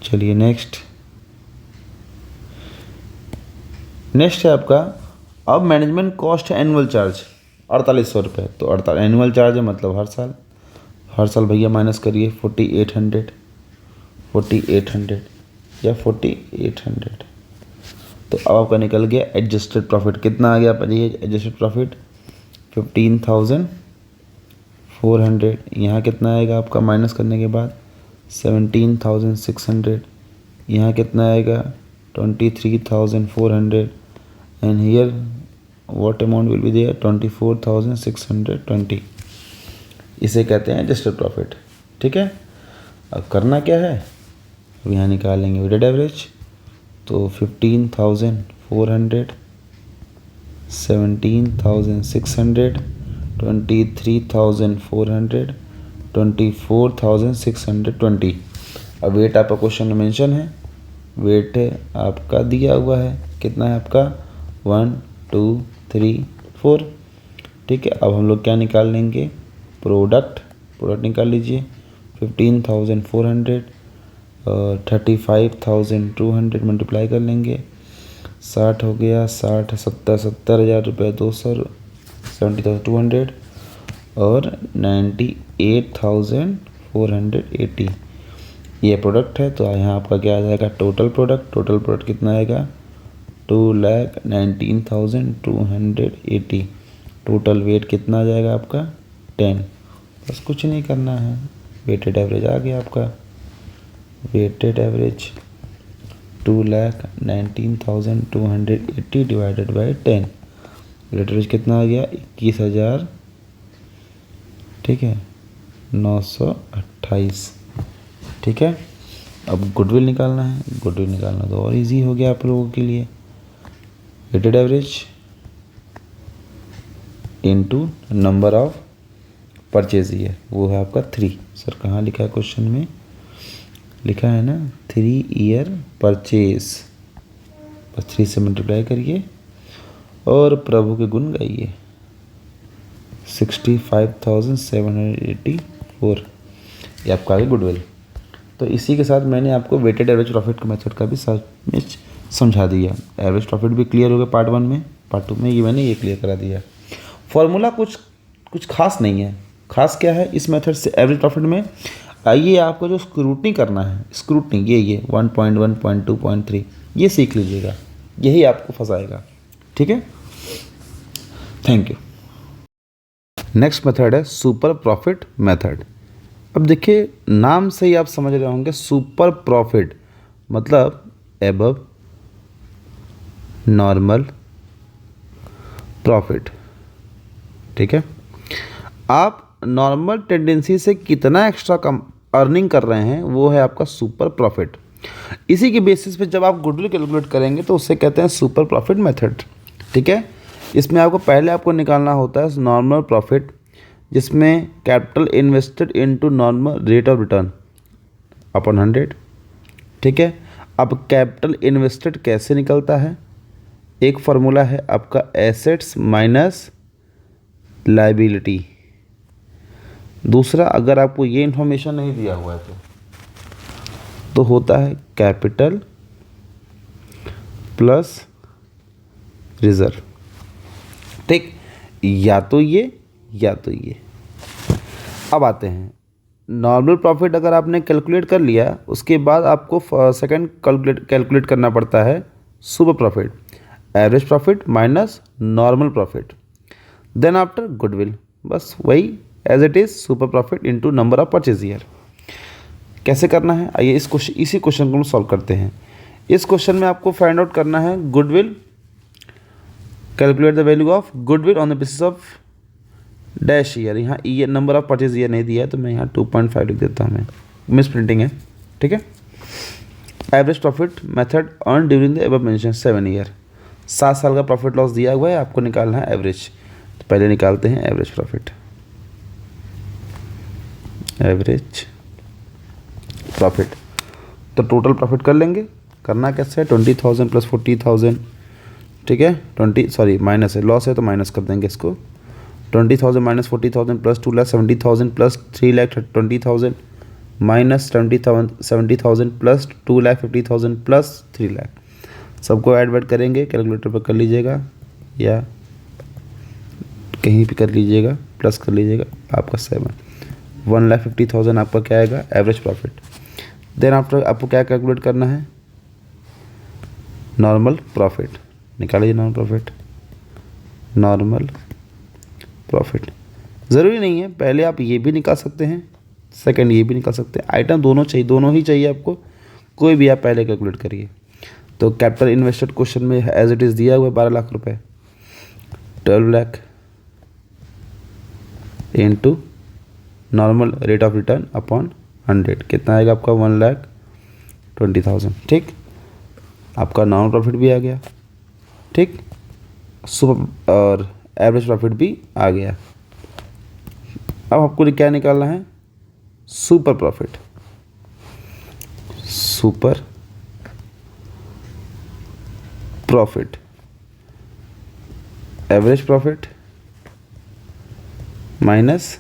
चलिए नेक्स्ट है आपका, अब मैनेजमेंट कॉस्ट है एनुअल चार्ज 4800 रुपये। तो 48 एनुअल चार्ज है मतलब हर साल भैया माइनस करिए 4800 या 4800। तो अब आपका निकल गया एडजस्टेड प्रॉफिट। कितना आ गया पहले एडजस्टेड प्रॉफिट 15,400। यहाँ कितना आएगा आपका माइनस करने के बाद 17,600। यहाँ कितना आएगा 23,400 and here what amount will be there 24,620। इसे कहते हैं एडजस्टेड प्रॉफिट। ठीक है, अब करना क्या है, अब यहाँ निकालेंगे वेटेड एवरेज। तो 15,400, 17,600, 23,400, 24,620। अब वेट आपका क्वेश्चन में मेंशन है, वेट आपका दिया हुआ है, कितना है आपका 1 2 3 4। ठीक है, अब हम लोग क्या निकाल लेंगे, प्रोडक्ट निकाल लीजिए। 15,400 और 35,200 मल्टीप्लाई कर लेंगे, 60 हो गया, 60 70,000 रुपये 200, 70,200 और 98,480 ये प्रोडक्ट है। तो यहाँ आपका क्या आ जाएगा टोटल प्रोडक्ट कितना आएगा 2,19,280। टोटल वेट कितना आ जाएगा आपका 10। बस कुछ नहीं करना है, वेटेड एवरेज आ गया आपका, weighted average 2,19,280 divided by 10। Weighted average कितना आ गया 21,000, ठीक है 928। ठीक है, अब गुडविल निकालना है, गुडविल निकालना तो और इजी हो गया आप लोगों के लिए। Weighted average into number of purchase year, वो है आपका 3। सर कहाँ लिखा है क्वेश्चन में, लिखा है ना 3 ईयर परचेज, बस 3 से मल्टीप्लाई करिए और प्रभु के गुण गाइए। 65,784 ये आपका आगे गुडविल। तो इसी के साथ मैंने आपको वेटेड एवरेज प्रॉफिट का मेथड का भी समझा दिया। एवरेज प्रॉफिट भी क्लियर हो गया पार्ट 1 में, पार्ट 2 में ये मैंने ये क्लियर करा दिया। फॉर्मूला कुछ खास नहीं है। खास क्या है इस मेथड से एवरेज प्रॉफिट में, आइए आपको जो स्क्रूटनी करना है, स्क्रूटनी ये 1.1 .2 .3 ये सीख लीजिएगा, यही आपको फंसाएगा। ठीक है, थैंक यू। नेक्स्ट मेथड है सुपर प्रॉफिट मेथड। अब देखिए नाम से ही आप समझ रहे होंगे, सुपर प्रॉफिट मतलब एबव नॉर्मल प्रॉफिट। ठीक है, आप नॉर्मल टेंडेंसी से कितना एक्स्ट्रा कम अर्निंग कर रहे हैं वो है आपका सुपर प्रॉफिट। इसी के बेसिस पे जब आप गुडविल कैलकुलेट करेंगे तो उससे कहते हैं सुपर प्रॉफिट मेथड। ठीक है, इसमें आपको निकालना होता है नॉर्मल प्रॉफिट, जिसमें capital invested into normal rate of return upon 100। ठीक है, अब कैपिटल इन्वेस्टेड कैसे निकलता है, एक फार्मूला है आपका एसेट्स माइनस लायबिलिटी। दूसरा, अगर आपको ये इन्फॉर्मेशन नहीं दिया हुआ है तो होता है कैपिटल प्लस रिजर्व। ठीक, या तो ये। अब आते हैं नॉर्मल प्रॉफिट अगर आपने कैलकुलेट कर लिया, उसके बाद आपको सेकंड कैलकुलेट करना पड़ता है super profit, average profit minus normal profit, then after goodwill. बस वही as it is super profit into number of purchase year. कैसे करना है, आइए इसी क्वेश्चन को हम सॉल्व करते हैं। इस क्वेश्चन में आपको फाइंड आउट करना है goodwill, calculate the value of goodwill on the basis of dash year. यहाँ year number of purchase year नहीं दिया है तो मैं यहाँ 2.5 लिख देता हूँ, मैं मिस प्रिंटिंग है, ठीक है। Average profit method earn during the above mention 7 year, 7 साल का प्रॉफिट लॉस दिया हुआ है, आपको निकालना है एवरेज। तो पहले निकालते हैं एवरेज प्रॉफिट। एवरेज प्रॉफिट तो टोटल प्रॉफिट कर लेंगे। करना कैसे है, 20,000 प्लस 40,000, ठीक है, माइनस है, लॉस है तो माइनस कर देंगे इसको। 20,000 minus 40,000 plus 2,70,000 plus 3,20,000 minus 70,000 plus 2,50,000 plus 3 lakh, सबको ऐड करेंगे। कैलकुलेटर पर कर लीजिएगा या कहीं भी कर लीजिएगा, प्लस कर लीजिएगा, आपका 1,50,000 आपका क्या आएगा एवरेज प्रॉफिट। देन आफ्टर आपको क्या कैलकुलेट करना है, नॉर्मल प्रॉफिट। निकालिए नॉर्मल प्रॉफिट। नॉर्मल प्रॉफिट ज़रूरी नहीं है, पहले आप ये भी निकाल सकते हैं, सेकंड ये भी निकाल सकते हैं, आइटम दोनों चाहिए, दोनों ही चाहिए आपको, कोई भी आप पहले कैलकुलेट करिए। तो कैपिटल इन्वेस्टेड क्वेश्चन में एज इट इज़ दिया हुआ है 12 लाख रुपए, 12 lakh into normal rate of return upon 100, कितना आएगा आपका 1,20,000, ठीक। आपका नॉर्मल प्रॉफिट भी आ गया, ठीक, सुपर और एवरेज प्रॉफिट भी आ गया। अब आपको क्या निकालना है, super profit. Super profit, average profit minus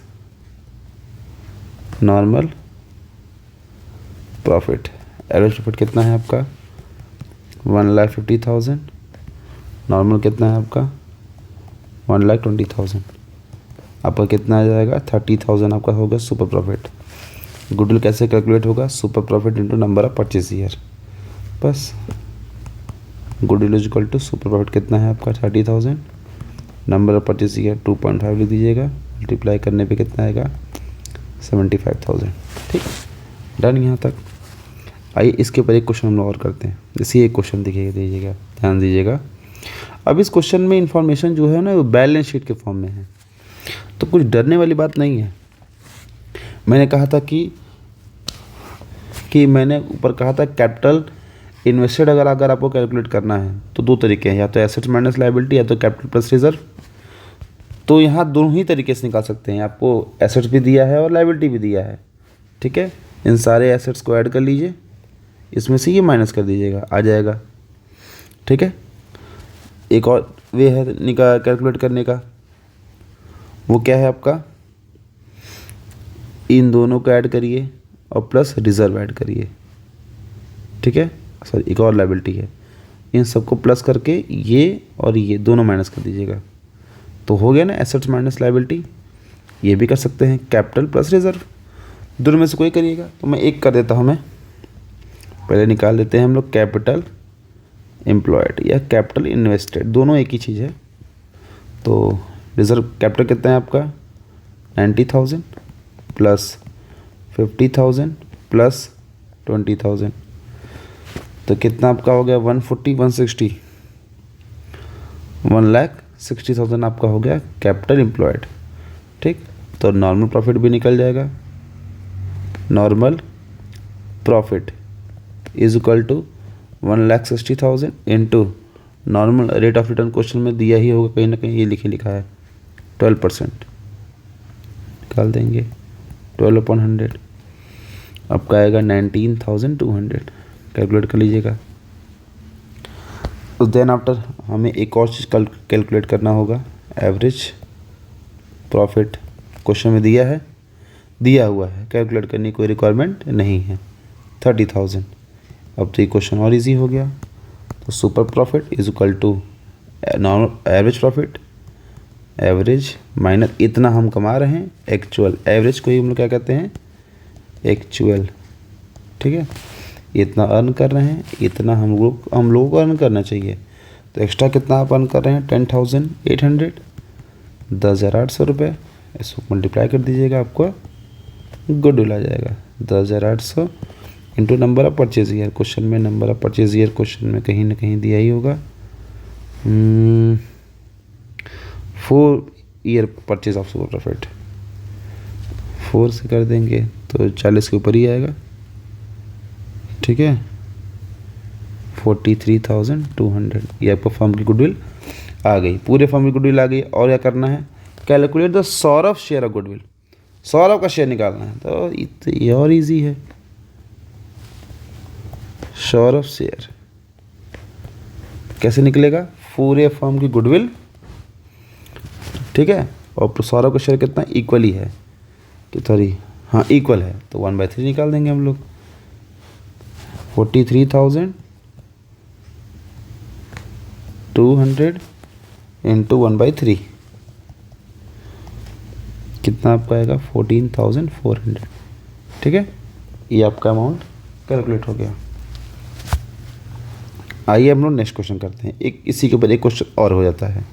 normal profit. Average profit कितना है आपका 1,50,000, नॉर्मल कितना है आपका 1,20,000, आपका कितना आ जाएगा 30,000 आपका होगा सुपर प्रॉफिट। गुडविल कैसे कैलकुलेट होगा, super profit into number of purchase year. बस goodwill is equal to super profit कितना है आपका 30,000, नंबर ऑफ परचेज ईयर 2.5 लिख दीजिएगा, मल्टीप्लाई करने पे कितना आएगा 75,000, ठीक, डन यहाँ तक। आइए इसके ऊपर एक क्वेश्चन हम लोग और करते हैं। जैसे एक क्वेश्चन दीजिएगा, ध्यान दीजिएगा। अब इस क्वेश्चन में इंफॉर्मेशन जो है ना वो बैलेंस शीट के फॉर्म में है, तो कुछ डरने वाली बात नहीं है। मैंने कहा था कि मैंने ऊपर कहा था कैपिटल इन्वेस्टेड अगर आपको कैलकुलेट करना है तो दो तरीके हैं, या तो एसेट्स माइनस लायबिलिटी या तो कैपिटल प्लस रिजर्व। तो यहाँ दोनों ही तरीके से निकाल सकते हैं, आपको एसेट्स भी दिया है और लायबिलिटी भी दिया है, ठीक है। इन सारे एसेट्स को ऐड कर लीजिए, इसमें से ये माइनस कर दीजिएगा, आ जाएगा, ठीक है। एक और वे है कैलकुलेट करने का, वो क्या है आपका, इन दोनों को ऐड करिए और प्लस रिजर्व ऐड करिए, ठीक है। सॉरी, एक और लायबिलिटी है, इन सबको प्लस करके ये और ये दोनों माइनस कर दीजिएगा, तो हो गया ना एसेट्स माइनस लायबिलिटी। ये भी कर सकते हैं कैपिटल प्लस रिजर्व, दोनों में से कोई करिएगा। तो मैं एक कर देता हूँ, मैं पहले निकाल देते हैं हम लोग कैपिटल एम्प्लॉयड या कैपिटल इन्वेस्टेड, दोनों एक ही चीज़ है। तो रिजर्व कैपिटल कितना है आपका 90,000 प्लस 50,000 प्लस 20,000, तो कितना आपका हो गया 1,60,000 आपका हो गया कैपिटल एम्प्लॉयड, ठीक। तो नॉर्मल प्रॉफिट भी निकल जाएगा, normal profit is equal to 1,60,000 into normal rate of return question में दिया ही होगा कहीं ना कहीं, ये लिखा है 12%, निकाल देंगे 12/100, आपका आएगा 19,200, कैलकुलेट कर लीजिएगा। तो देन आफ्टर हमें एक और चीज़ कैलकुलेट करना होगा, एवरेज प्रॉफिट क्वेश्चन में दिया हुआ है, कैलकुलेट करने की कोई रिक्वायरमेंट नहीं है, 30,000। अब तो ये क्वेश्चन और इजी हो गया। तो super profit is equal to normal average profit, average minus इतना हम कमा रहे हैं एक्चुअल, एवरेज को ही हम लोग क्या कहते हैं एक्चुअल, ठीक है। इतना अर्न कर रहे हैं, इतना हम लोगों को अर्न करना चाहिए। तो एक्स्ट्रा कितना आप अर्न कर रहे हैं? 10,800, 10,800 रुपये। इसको मल्टीप्लाई कर दीजिएगा, आपको गुडविल आ जाएगा। 10,800 into number of purchase year. Question में number of purchase year question में कहीं ना कहीं दिया ही होगा। 4 year purchase of super profit, 4 से कर देंगे तो 40 के ऊपर ही आएगा, ठीक है। 43,200 ये आपको फर्म की गुडविल आ गई, पूरे फर्म की गुडविल आ गई। और क्या करना है? Calculate the Saurabh share of goodwill. Saurabh का शेयर निकालना है, तो ये और इजी है। सौरभ शेयर कैसे निकलेगा? पूरे फर्म की गुडविल, ठीक है। और सौरभ का शेयर कितना? इक्वल ही है कि सॉरी, हाँ इक्वल है, तो 1/3 निकाल देंगे हम लोग। 43,200 इंटू 1/3 कितना आपका आएगा? 14,400, ठीक है। ये आपका अमाउंट कैलकुलेट हो गया। आइए हम लोग नेक्स्ट क्वेश्चन करते हैं। एक इसी के ऊपर एक क्वेश्चन और हो जाता है।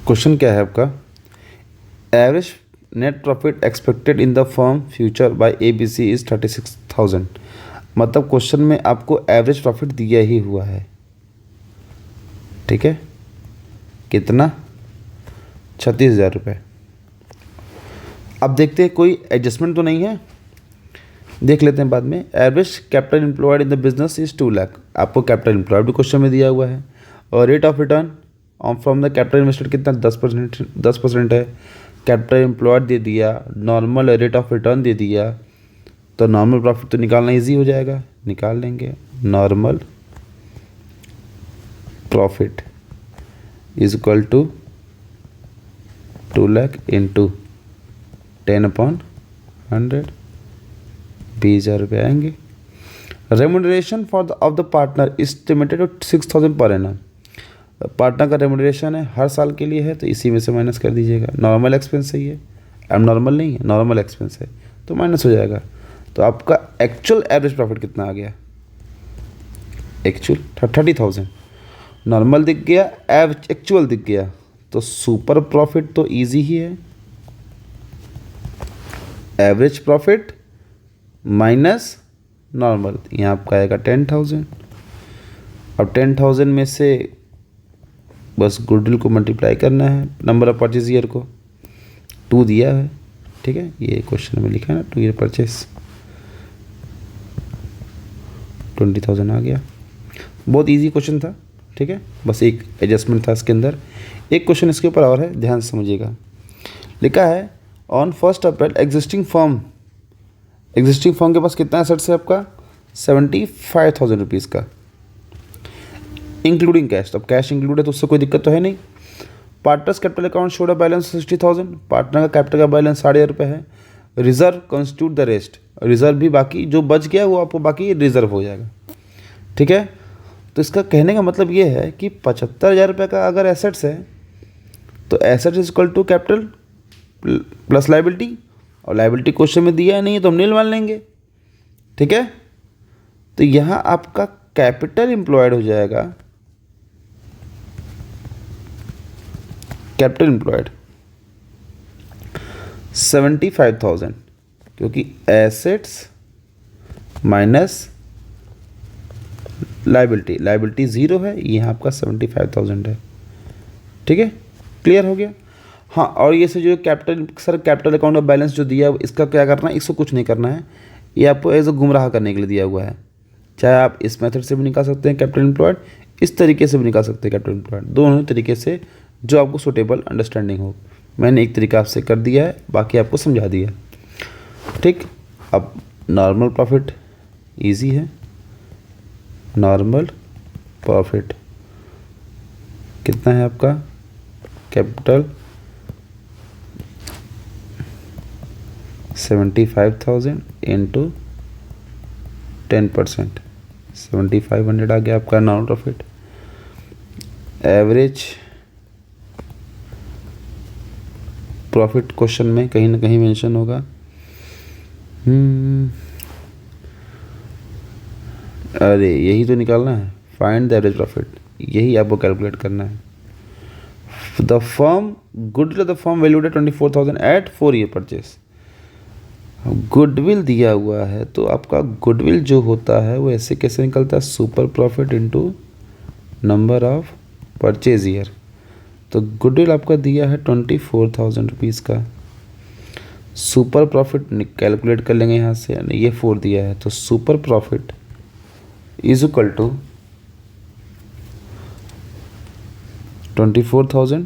क्वेश्चन क्या है आपका? Average net profit expected in the firm future by ABC is 36,000। मतलब क्वेश्चन में आपको एवरेज प्रॉफिट दिया ही हुआ है, ठीक है। कितना? 36,000 रुपये। अब देखते हैं कोई एडजस्टमेंट तो नहीं है, देख लेते हैं बाद में। Average capital employed in the business is 2 lakh. आपको कैपिटल एम्प्लॉयड भी क्वेश्चन में दिया हुआ है। और rate of return from the capital invested कितना? 10% है। कैपिटल एम्प्लॉयड दे दिया, नॉर्मल रेट ऑफ रिटर्न दे दिया, तो नॉर्मल प्रॉफिट तो निकालना इजी हो जाएगा, निकाल लेंगे। Normal profit is equal to 2 lakh into 10/100, 20,000 रुपये आएंगे। Remuneration of the partner estimated 6,000 per annum. Partner का रेमुनरेशन है, हर साल के लिए है, तो इसी में से माइनस कर दीजिएगा। नॉर्मल एक्सपेंस है, ये अब नॉर्मल नहीं है, नॉर्मल एक्सपेंस है, तो माइनस हो जाएगा। तो आपका एक्चुअल एवरेज प्रॉफिट कितना आ गया? एक्चुअल 30,000। नॉर्मल दिख गया, एक्चुअल दिख गया, तो सुपर प्रॉफिट तो इजी ही है। एवरेज प्रॉफिट माइनस नॉर्मल, यहाँ आपका आएगा 10,000। अब 10,000 में से बस गुडविल को मल्टीप्लाई करना है नंबर ऑफ परचेज ईयर को, 2 दिया है, ठीक है। ये क्वेश्चन में लिखा है ना, 2 ईयर परचेज, 20,000 आ गया। बहुत इजी क्वेश्चन था, ठीक है। बस एक एडजस्टमेंट था इसके अंदर। एक क्वेश्चन इसके ऊपर और है, ध्यान से समझिएगा। लिखा है ऑन 1 अप्रैल एग्जिस्टिंग फर्म के पास कितना एसेट्स है आपका? 75,000 रुपीज़ का, इंक्लूडिंग कैश। अब कैश इंक्लूड है तो उससे कोई दिक्कत तो है नहीं। Partners capital account showed a balance 60,000। Partner का कैपिटल का बैलेंस 6,500 रुपये है। Reserve constitute the rest. Reserve भी बाकी जो बच गया वो आपको बाकी रिजर्व हो जाएगा, ठीक है। तो इसका कहने का मतलब ये है कि 75,000 रुपये का अगर एसेट्स है तो asset is equal to capital plus liability, और लाइबिलिटी क्वेश्चन में दिया नहीं है तो हम नील मान लेंगे, ठीक है। तो यहाँ आपका कैपिटल एम्प्लॉयड हो जाएगा, कैपिटल एम्प्लॉयड 75,000, क्योंकि एसेट्स माइनस लाइबिलिटी 0 है, यहाँ आपका 75,000 है, ठीक है। क्लियर हो गया? हाँ, और ये से जो कैपिटल अकाउंट का बैलेंस जो दिया है इसका क्या करना है? इसको कुछ नहीं करना है, ये आपको एज अ गुमराह करने के लिए दिया हुआ है। चाहे आप इस मेथड से भी निकाल सकते हैं कैपिटल एम्प्लॉयड, इस तरीके से भी निकाल सकते हैं कैपिटल एम्प्लॉयड, दोनों तरीके से जो आपको सूटेबल अंडरस्टैंडिंग हो। मैंने एक तरीका आपसे कर दिया है, बाकी आपको समझा दिया, ठीक। अब नॉर्मल प्रॉफिट ईजी है। नॉर्मल प्रॉफिट कितना है आपका? कैपिटल 75,000 इंटू 10%, 7,500 आ गया आपका normal profit. Average profit question में कहीं ना कहीं मेंशन होगा। अरे यही तो निकालना है, फाइंड द एवरेज प्रॉफिट, यही आपको कैलकुलेट करना है। The firm goodwill of the firm valued at 24,000 at 4 year purchase. Goodwill दिया हुआ है तो आपका गुडविल जो होता है वो ऐसे कैसे निकलता है, super profit into number of purchase year. तो गुडविल आपका दिया है 24,000 रुपीज़ का, सुपर प्रॉफिट कैलकुलेट कर लेंगे यहाँ से, यानी ये 4 दिया है तो super profit is equal to 24,000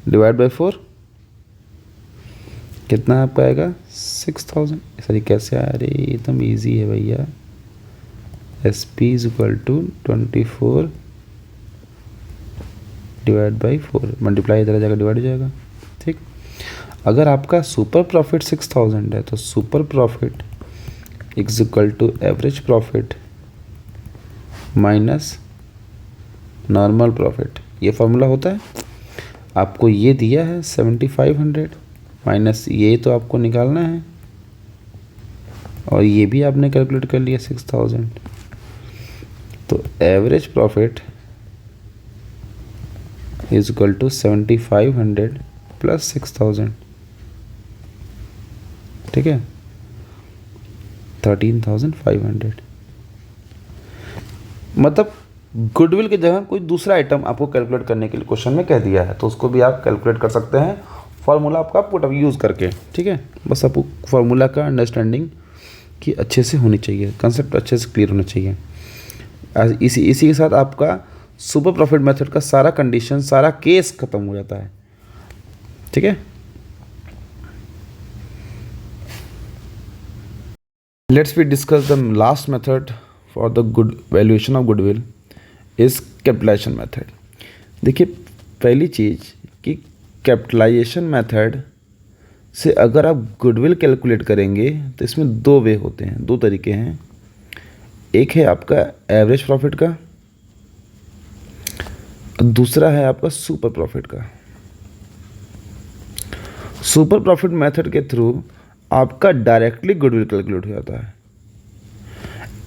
divide by 4, कितना आपका आएगा 6,000। सॉरी कैसे आया, अरे एकदम ईजी है भैया। S P is equal to 24 divide by 4, multiply इधर जाएगा डिवाइड हो जाएगा, ठीक। अगर आपका सुपर प्रॉफिट 6,000 है तो super profit is equal to average profit minus normal profit, ये फॉर्मूला होता है। आपको ये दिया है 7,500 माइनस ये तो आपको निकालना है, और ये भी आपने कैलकुलेट कर लिया 6,000। तो average profit is equal to 7,500 plus 6,000, ठीक है, 13,500। मतलब गुडविल की जगह कोई दूसरा आइटम आपको कैलकुलेट करने के लिए क्वेश्चन में कह दिया है तो उसको भी आप कैलकुलेट कर सकते हैं फार्मूला आपका पुट अप यूज़ करके, ठीक है। बस आपको फार्मूला का अंडरस्टैंडिंग कि अच्छे से होनी चाहिए, कंसेप्ट अच्छे से क्लियर होना चाहिए। इसी के साथ आपका सुपर प्रॉफिट मेथड का सारा कंडीशन, सारा केस खत्म हो जाता है, ठीक है। Let's be discuss the last method for the good valuation of goodwill is capitalization method. देखिए पहली चीज़ कि कैपिटलाइजेशन मेथड से अगर आप गुडविल कैलकुलेट करेंगे तो इसमें 2 वे होते हैं, 2 तरीके हैं। एक है आपका एवरेज प्रॉफिट का, दूसरा है आपका सुपर प्रॉफिट का। सुपर प्रॉफिट मेथड के थ्रू आपका डायरेक्टली गुडविल कैलकुलेट हो जाता है।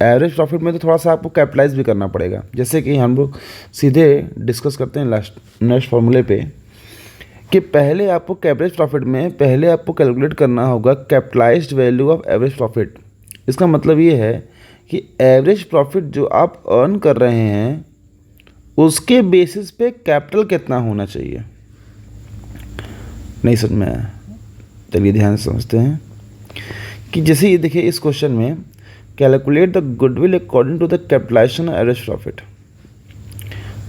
एवरेज प्रॉफिट में तो थोड़ा सा आपको कैपिटलाइज भी करना पड़ेगा, जैसे कि हम लोग सीधे डिस्कस करते हैं नेक्स्ट फॉर्मूले पे कि पहले आपको एवरेज प्रॉफिट में पहले आपको कैलकुलेट करना होगा capitalised value of average profit. इसका मतलब ये है कि एवरेज प्रॉफिट जो आप अर्न कर रहे हैं उसके बेसिस पे कैपिटल कितना होना चाहिए। नहीं समझ में आया, चलिए ध्यान से समझते हैं कि जैसे ये देखिए इस क्वेश्चन में calculate the goodwill according to the capitalization average profit.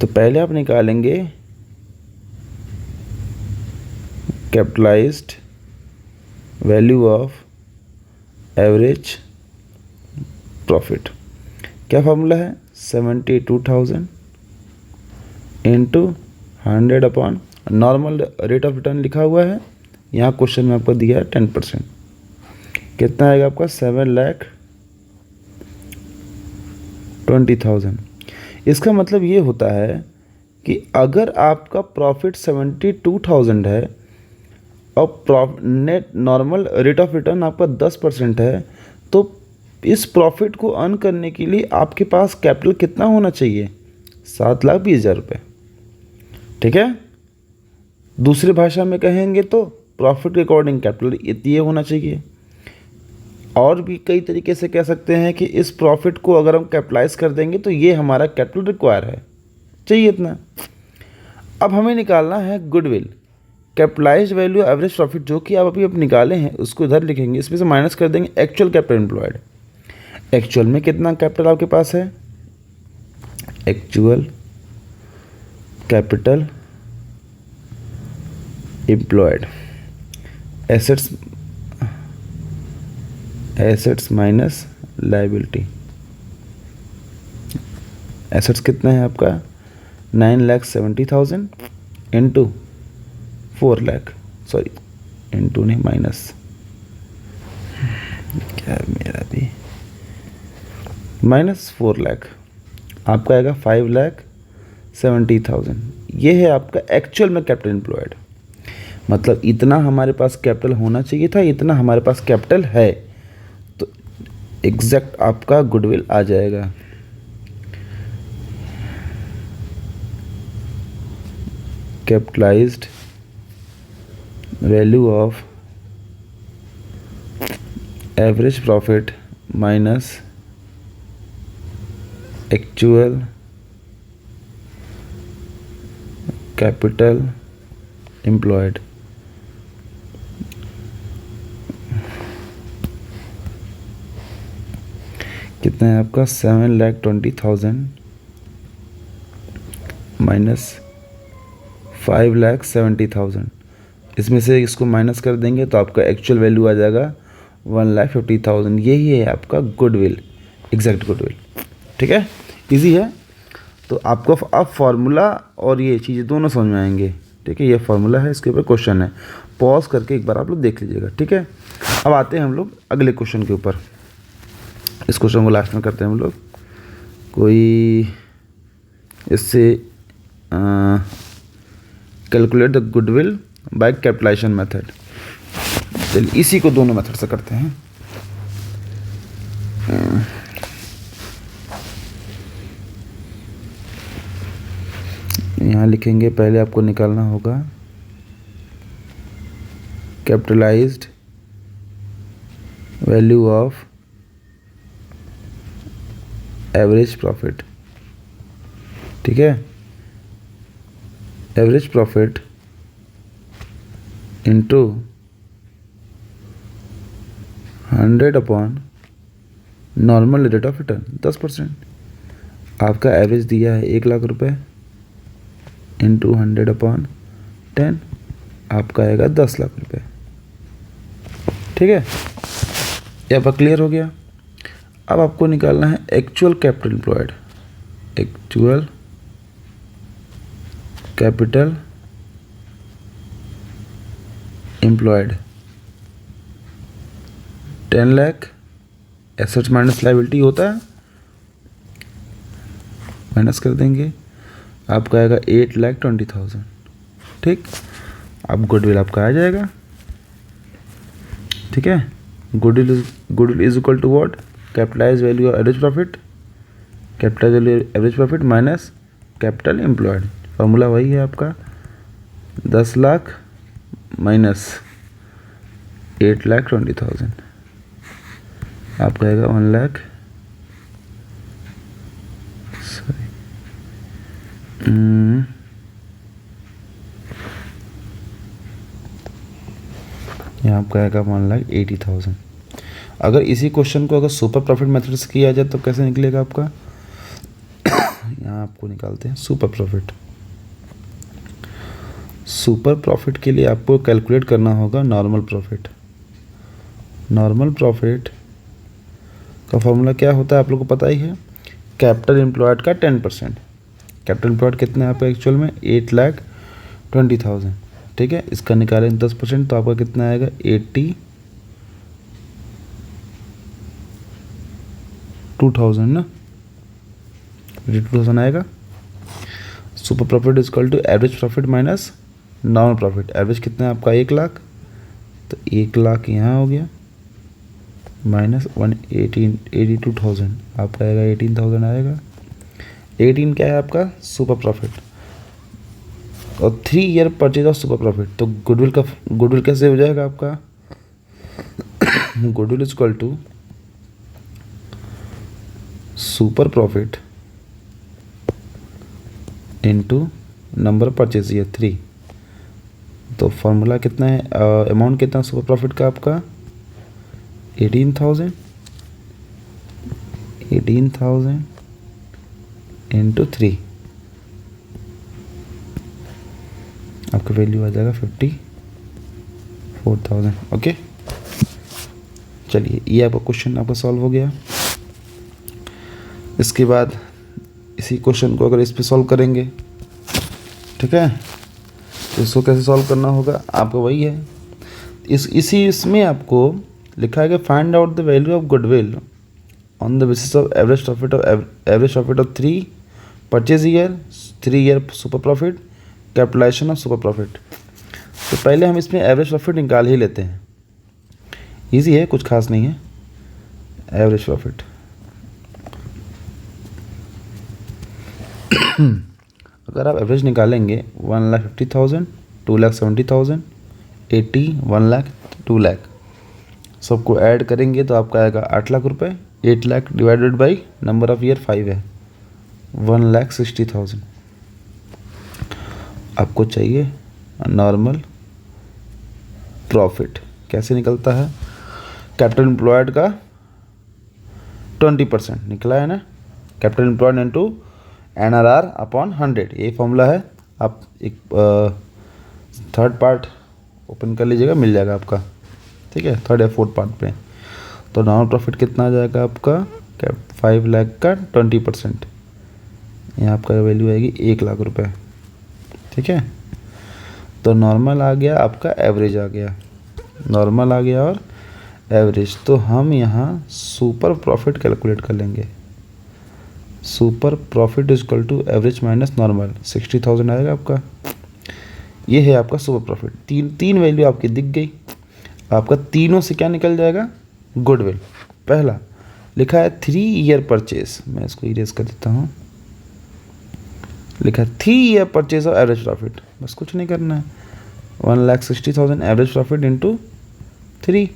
तो पहले आप निकालेंगे capitalized value of average profit. क्या फॉर्मूला है, 72,000 into 100 upon normal rate of return लिखा हुआ है, यहाँ क्वेश्चन में आपको दिया है 10%। कितना आएगा आपका 7,20,000। इसका मतलब ये होता है कि अगर आपका प्रॉफिट 72,000 है और net normal rate of return आपका 10% है, तो इस प्रॉफिट को अर्न करने के लिए आपके पास कैपिटल कितना होना चाहिए, 7,20,000 रुपये, ठीक है। दूसरी भाषा में कहेंगे तो प्रॉफिट के अकॉर्डिंग कैपिटल ये होना चाहिए। और भी कई तरीके से कह सकते हैं कि इस प्रॉफिट को अगर हम कैपिटलाइज कर देंगे तो ये हमारा कैपिटल रिक्वायर है, चाहिए इतना। अब हमें निकालना है goodwill capitalised value average profit, जो कि आप अभी निकाले हैं उसको इधर लिखेंगे, इसमें से माइनस कर देंगे एक्चुअल कैपिटल एम्प्लॉयड। एक्चुअल में कितना कैपिटल आपके पास है, actual capital employed, assets minus liability. Assets कितना है आपका 9,70,000 इंटू 4 लाख, सॉरी इंटू नहीं माइनस, क्या मेरा भी माइनस 4 लाख, आपका आएगा 5,70,000। ये है आपका एक्चुअल में कैपिटल एम्प्लॉयड। मतलब इतना हमारे पास कैपिटल होना चाहिए था, इतना हमारे पास कैपिटल है, तो एग्जैक्ट आपका गुडविल आ जाएगा। Capitalised value of average profit minus actual capital employed. कितना है आपका? 7,20,000 माइनस 5,70,000। इसमें से इसको माइनस कर देंगे तो आपका एक्चुअल वैल्यू आ जाएगा 1,50,000। यही है आपका गुडविल, एग्जैक्ट गुडविल। ठीक है, इजी है। तो आपको अब फार्मूला और ये चीज़ें दोनों समझ में आएंगे। ठीक है, ये फार्मूला है, इसके ऊपर क्वेश्चन है, पॉज करके एक बार आप लोग देख लीजिएगा। ठीक है, अब आते हैं हम लोग अगले क्वेश्चन के ऊपर। इस क्वेश्चन को लास्ट में करते हैं हम लोग। कोई इससे calculate the goodwill by capitalization method. चलिए इसी को दोनों मेथड से करते हैं। यहाँ लिखेंगे, पहले आपको निकालना होगा capitalised value of average profit. ठीक है, average profit into 100 upon normal rate of return 10%। आपका एवरेज दिया है 1,00,000 रुपये, इंटू 100 अपॉन 10 आपका आएगा 10,00,000 रुपये। ठीक है, ये आपका क्लियर हो गया। अब आपको निकालना है actual capital employed. Actual capital employed 10 lakh, assets minus liability होता है, माइनस कर देंगे, आपका आएगा 8,20,000। ठीक, अब गुडविल आपका आ जाएगा। ठीक है, goodwill is equal to what? Capitalize value of average profit, capitalize value average profit minus capital employed. Formula वही है आपका, 10 लाख माइनस 8,20,000, आपका आएगा 1 लाख, सॉरी, यहाँ आपका आएगा 1,80,000। अगर इसी क्वेश्चन को अगर सुपर प्रॉफिट मेथड से किया जाए तो कैसे निकलेगा आपका? यहाँ आपको निकालते हैं सुपर प्रॉफिट। सुपर प्रॉफिट के लिए आपको कैलकुलेट करना होगा नॉर्मल प्रॉफिट। नॉर्मल प्रॉफिट का फॉर्मूला क्या होता है आप लोग को पता ही है, कैपिटल एम्प्लॉयड का 10%। कैपिटल एम्प्लॉयड कितना है आपका एक्चुअल में? 8,20,000। ठीक है, इसका निकालें 10% तो आपका कितना आएगा? 82,000 ना, 82,000 आएगा। Super profit is equal to average profit minus normal profit. Average कितना है आपका? 1 लाख, तो 1 लाख यहाँ हो गया, माइनस 82,000 आपका आएगा, 18,000 आएगा। 18 क्या है आपका? Super profit. और 3 year purchase of super profit, तो गुडविल कैसे हो जाएगा आपका? Goodwill is equal to super profit into number purchase year 3। तो फॉर्मूला कितना है, अमाउंट कितना सुपर प्रॉफिट का आपका? 18,000 इंटू 3, आपका वैल्यू आ जाएगा 54,000। ओके, चलिए ये आपका क्वेश्चन आपका सॉल्व हो गया। इसके बाद इसी क्वेश्चन को अगर इस पे सॉल्व करेंगे, ठीक है, तो इसको कैसे सॉल्व करना होगा आपको वही है, इसमें आपको लिखा है कि find out the value of goodwill on the basis of average profit of 3 purchase year, 3 year super profit, capitalization of super profit. तो पहले हम इसमें एवरेज प्रॉफिट निकाल ही लेते हैं, इजी है, कुछ खास नहीं है। एवरेज प्रॉफिट अगर आप एवरेज निकालेंगे 1,50,000, 2,70,000, 80, 1 लाख, 2 लाख, सबको ऐड करेंगे तो आपका आएगा 8 लाख रुपए। 8 lakh divided by number of year 5 है, 1,60,000। आपको चाहिए नॉर्मल प्रॉफिट, कैसे निकलता है? कैपिटल एम्प्लॉयड का 20% निकला है ना, capital employed into NRR upon 100, ये फॉर्मूला है। आप एक थर्ड पार्ट ओपन कर लीजिएगा, मिल जाएगा आपका, ठीक है, थर्ड या फोर्थ पार्ट पे। तो नॉर्मल प्रॉफिट कितना आ जाएगा आपका? 5 लाख का 20%, यहाँ आपका वैल्यू आएगी 1 लाख रुपए, ठीक है। तो नॉर्मल आ गया, आपका एवरेज आ गया, नॉर्मल आ गया और एवरेज। तो हम यहाँ सुपर प्रॉफिट कैलकुलेट कर लेंगे। Super profit is equal to average minus normal, 60,000 आएगा आपका। ये है आपका सुपर प्रॉफिट। तीन वैल्यू आपकी दिख गई। आपका तीनों से क्या निकल जाएगा? गुडविल। पहला लिखा है 3 ईयर परचेज, मैं इसको इरेज कर देता हूँ। लिखा है 3 year purchase of average profit, बस कुछ नहीं करना है। 1,60,000 एवरेज प्रॉफिट इंटू 3,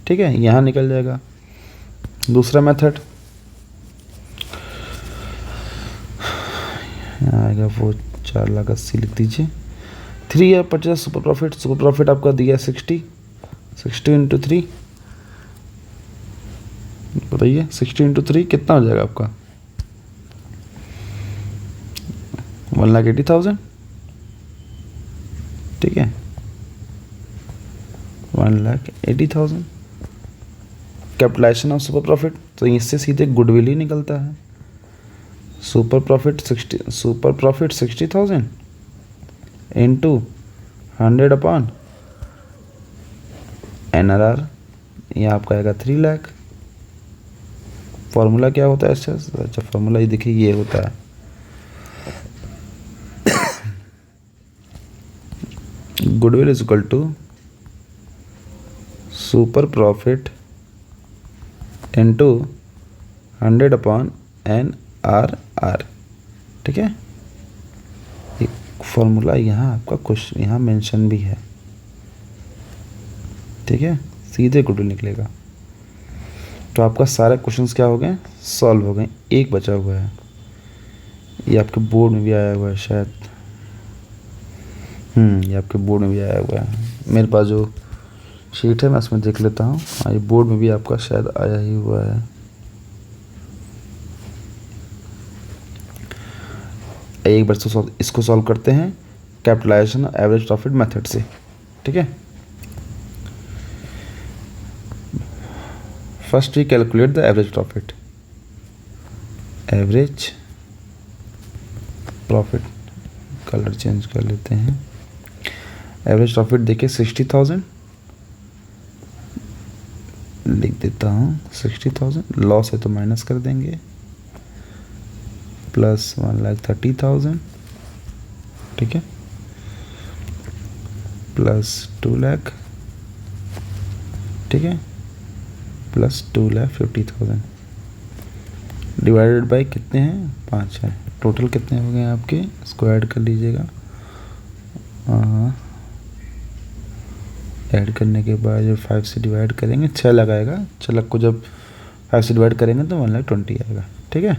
ठीक है, यहाँ निकल जाएगा। दूसरा मेथड यहाँ आएगा, वो 4,80,000 लिख दीजिए। 3 ईयर परचेज सुपर प्रॉफिट आपका दिया 60 इंटू 3, बताइए 60 इंटू 3 कितना हो जाएगा आपका? 1,80,000, ठीक है, 1,80,000। कैपिटलाइजेशन ऑफ सुपर प्रॉफिट, तो इससे सीधे गुडविल ही निकलता है। Super profit 60,000 into 100 upon NRR, यहाँ आपका आएगा 3 लाख। फॉर्मूला क्या होता है इससे? अच्छा, फॉर्मूला ये देखिए, ये होता है goodwill is equal to super profit into 100 upon NRR, ठीक है। एक फॉर्मूला यहाँ आपका कुछ यहाँ मेंशन भी है, ठीक है, सीधे गुडविल निकलेगा। तो आपका सारे क्वेश्चंस क्या हो गए? सॉल्व हो गए। एक बचा हुआ है, ये आपके बोर्ड में भी आया हुआ है शायद, ये आपके बोर्ड में भी आया हुआ है। मेरे पास जो शीट है मैं उसमें देख लेता हूँ। हाँ, ये बोर्ड में भी आपका शायद आया ही हुआ है। एक बार तो इसको सॉल्व करते हैं कैपिटलाइजेशन एवरेज प्रॉफिट मेथड से, ठीक है। First we calculate the average profit. Average profit, colour change कर लेते हैं। एवरेज प्रॉफिट देखिए 60,000 लिख देता हूँ, 60,000। लॉस है तो माइनस कर देंगे, प्लस 1,30,000, ठीक है, प्लस 2 लाख, ठीक है, प्लस 2,50,000 डिवाइडेड बाई कितने हैं? 5 है। टोटल कितने हो गए आपके? इसको ऐड कर लीजिएगा। ऐड करने के बाद जब 5 से डिवाइड करेंगे 6 लगाएगा। 6 लाख को जब 5 से डिवाइड करेंगे तो 1,20,000 आएगा, ठीक है।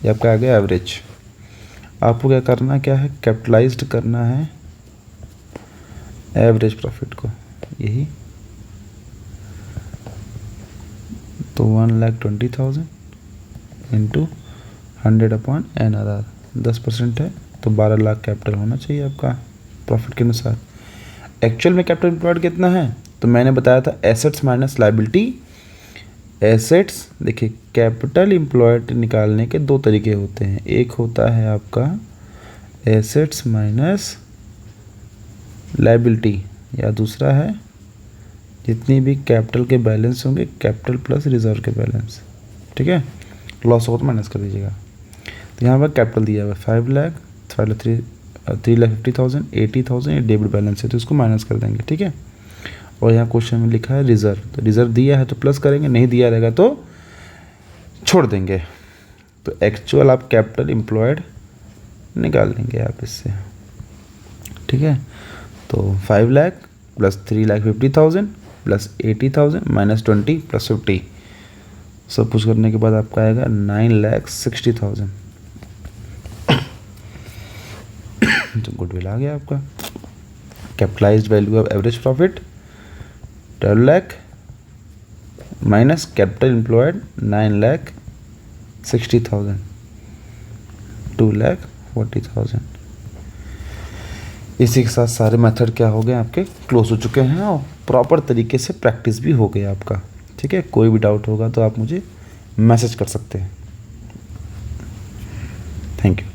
ये आपका आ गया एवरेज। आपको क्या करना, क्या है? कैपिटलाइज्ड करना है एवरेज प्रॉफिट को, यही। तो 1,20,000 इंटू 100 अपॉन NRR, 10% है तो 12 लाख कैपिटल होना चाहिए आपका प्रॉफिट के अनुसार। एक्चुअल में कैपिटल एम्प्लॉयड कितना है? तो मैंने बताया था एसेट्स माइनस लायबिलिटी। एसेट्स देखिए, कैपिटल एम्प्लॉयड निकालने के 2 तरीके होते हैं। एक होता है आपका एसेट्स माइनस लायबिलिटी, या दूसरा है जितनी भी कैपिटल के बैलेंस होंगे कैपिटल प्लस रिजर्व के बैलेंस, ठीक है। लॉस हो तो माइनस कर दीजिएगा। तो यहाँ पर कैपिटल दिया हुआ है 5 लाख, 3,50,000, 80,000 ये डेबिट बैलेंस है तो इसको माइनस कर देंगे, ठीक है। और यहाँ क्वेश्चन में लिखा है रिज़र्व, तो रिज़र्व दिया है तो प्लस करेंगे, नहीं दिया रहेगा तो छोड़ देंगे। तो एक्चुअल आप कैपिटल एम्प्लॉयड निकाल देंगे आप इससे, ठीक है। तो 5 lakh plus 3,50,000 plus 80,000 minus 20 plus 50, सब कुछ करने के बाद आपका आएगा 9,60,000। तो गुडविल आ गया आपका। Capitalised value of average profit 12 lakh minus capital employed 9,60,000, 2,40,000। इसी के साथ सारे मेथड क्या हो गए आपके क्लोज हो चुके हैं और प्रॉपर तरीके से प्रैक्टिस भी हो गया आपका, ठीक है। कोई भी डाउट होगा तो आप मुझे मैसेज कर सकते हैं। Thank you.